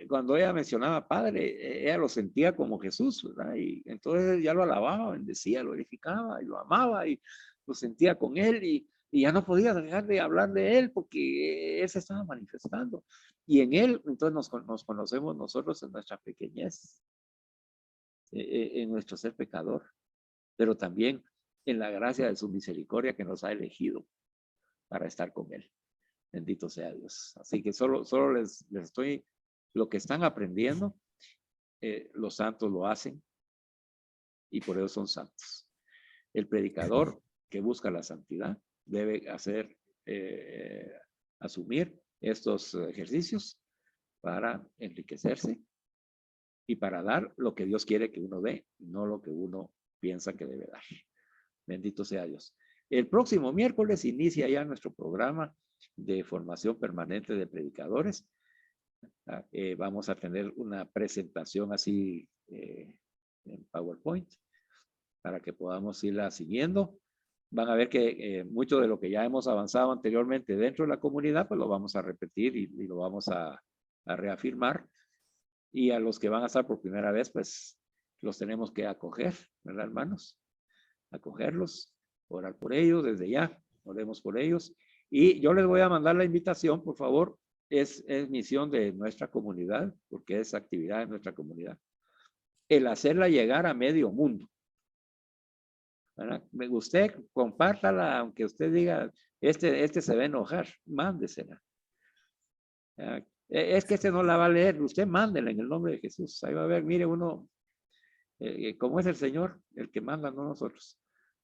cuando ella mencionaba Padre, ella lo sentía como Jesús, ¿verdad? Y entonces ya lo alababa, bendecía, lo glorificaba y lo amaba y lo sentía con él y ya no podía dejar de hablar de él porque él se estaba manifestando. Y en él, entonces nos conocemos nosotros en nuestra pequeñez, en nuestro ser pecador, pero también en la gracia de su misericordia que nos ha elegido para estar con él. Bendito sea Dios. Así que solo les estoy, lo que están aprendiendo, los santos lo hacen y por eso son santos. El predicador que busca la santidad debe asumir estos ejercicios para enriquecerse y para dar lo que Dios quiere que uno dé, no lo que uno piensa que debe dar. Bendito sea Dios. El próximo miércoles inicia ya nuestro programa de formación permanente de predicadores. Vamos a tener una presentación así en PowerPoint para que podamos irla siguiendo. Van a ver que mucho de lo que ya hemos avanzado anteriormente dentro de la comunidad, pues lo vamos a repetir y lo vamos a reafirmar. Y a los que van a estar por primera vez, pues los tenemos que acoger, ¿verdad, hermanos? Acogerlos, orar por ellos desde ya, oremos por ellos. Y yo les voy a mandar la invitación, por favor. Es misión de nuestra comunidad, porque es actividad de nuestra comunidad. El hacerla llegar a medio mundo. ¿Verdad? Usted compártala, aunque usted diga, este se va a enojar, mándesela. Es que este no la va a leer, usted mándela en el nombre de Jesús. Ahí va a ver, mire uno, cómo es el Señor, el que manda, no nosotros.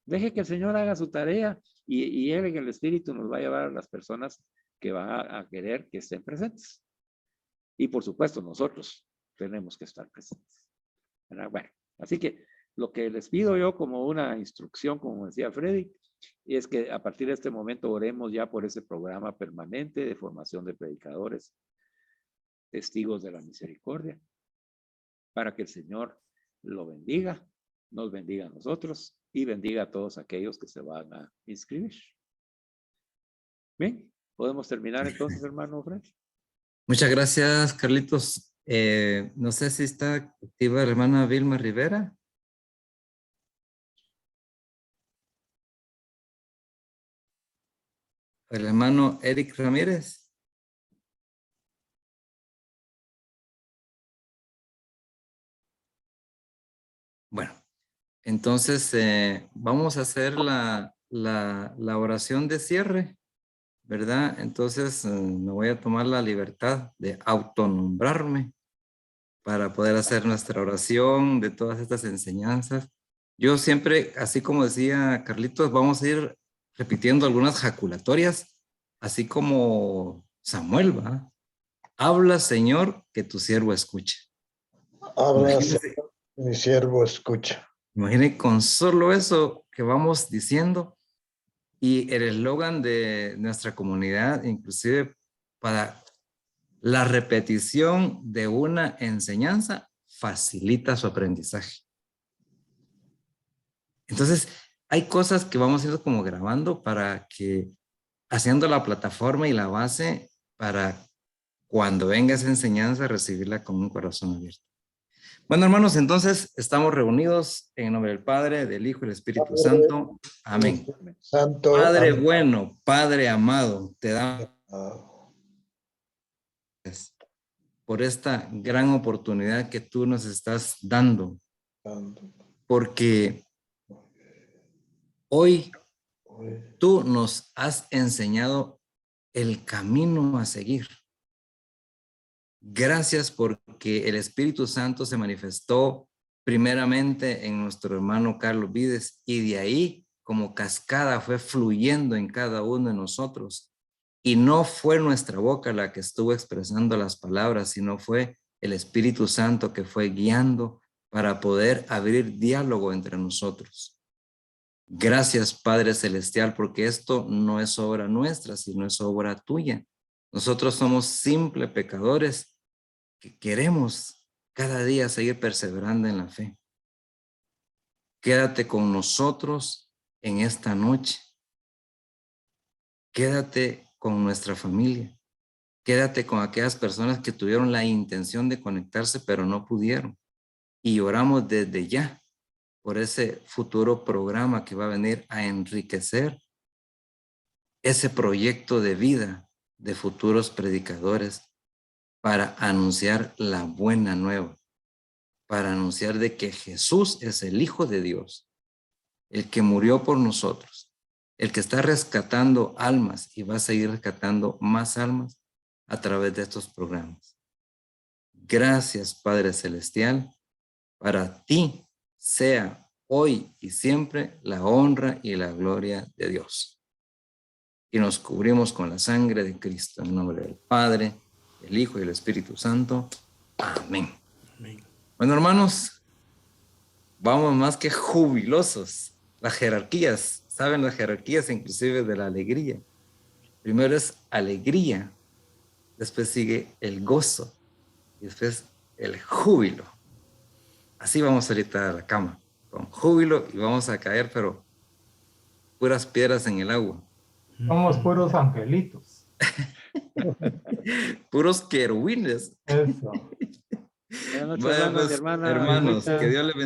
Deje que el Señor haga su tarea y Él en el Espíritu nos va a llevar a las personas que van a querer que estén presentes. Y por supuesto, nosotros tenemos que estar presentes. ¿Verdad? Bueno, así que lo que les pido yo como una instrucción, como decía Freddy, es que a partir de este momento oremos ya por ese programa permanente de formación de predicadores, testigos de la misericordia, para que el Señor lo bendiga, nos bendiga a nosotros y bendiga a todos aquellos que se van a inscribir. Bien, podemos terminar entonces, hermano Fred. Muchas gracias, Carlitos. No sé si está activa la hermana Vilma Rivera. El hermano Eric Ramírez. Bueno, entonces vamos a hacer la oración de cierre, ¿verdad? Entonces me voy a tomar la libertad de autonombrarme para poder hacer nuestra oración de todas estas enseñanzas. Yo siempre, así como decía Carlitos, vamos a ir repitiendo algunas jaculatorias, así como Samuel, ¿va? Habla, Señor, que tu siervo escuche. Habla, Imagínense, Señor, mi siervo escucha. imagínense con solo eso que vamos diciendo y el eslogan de nuestra comunidad, inclusive para la repetición de una enseñanza, facilita su aprendizaje. Entonces, hay cosas que vamos a ir como grabando para que, haciendo la plataforma y la base para cuando venga esa enseñanza, recibirla con un corazón abierto. Bueno, hermanos, entonces estamos reunidos en el nombre del Padre, del Hijo y del Espíritu Santo. Amén. Santo. Padre Amén. bueno, Padre amado, te damos por esta gran oportunidad que tú nos estás dando, porque hoy tú nos has enseñado el camino a seguir. Gracias porque el Espíritu Santo se manifestó primeramente en nuestro hermano Carlos Vides y de ahí como cascada fue fluyendo en cada uno de nosotros. Y no fue nuestra boca la que estuvo expresando las palabras, sino fue el Espíritu Santo que fue guiando para poder abrir diálogo entre nosotros. Gracias, Padre Celestial, porque esto no es obra nuestra, sino es obra tuya. Nosotros somos simples pecadores que queremos cada día seguir perseverando en la fe. Quédate con nosotros en esta noche. Quédate con nuestra familia. Quédate con aquellas personas que tuvieron la intención de conectarse, pero no pudieron. Y oramos desde ya por ese futuro programa que va a venir a enriquecer ese proyecto de vida de futuros predicadores para anunciar la buena nueva, para anunciar de que Jesús es el Hijo de Dios, el que murió por nosotros, el que está rescatando almas y va a seguir rescatando más almas a través de estos programas. Gracias, Padre Celestial. Para ti sea hoy y siempre la honra y la gloria de Dios. Y nos cubrimos con la sangre de Cristo, en nombre del Padre, del Hijo y del Espíritu Santo. Amén. Amén. Bueno, hermanos, vamos más que jubilosos. Las jerarquías, ¿saben? Las jerarquías inclusive de la alegría. Primero es alegría, después sigue el gozo y después el júbilo. Así vamos ahorita a la cama, con júbilo, y vamos a caer, pero puras piedras en el agua. Somos puros angelitos. Puros querubines. Eso. Buenas noches, Bueno, hermanos y pues, hermanas. hermanos, que Bendiciones. Dios les bendiga.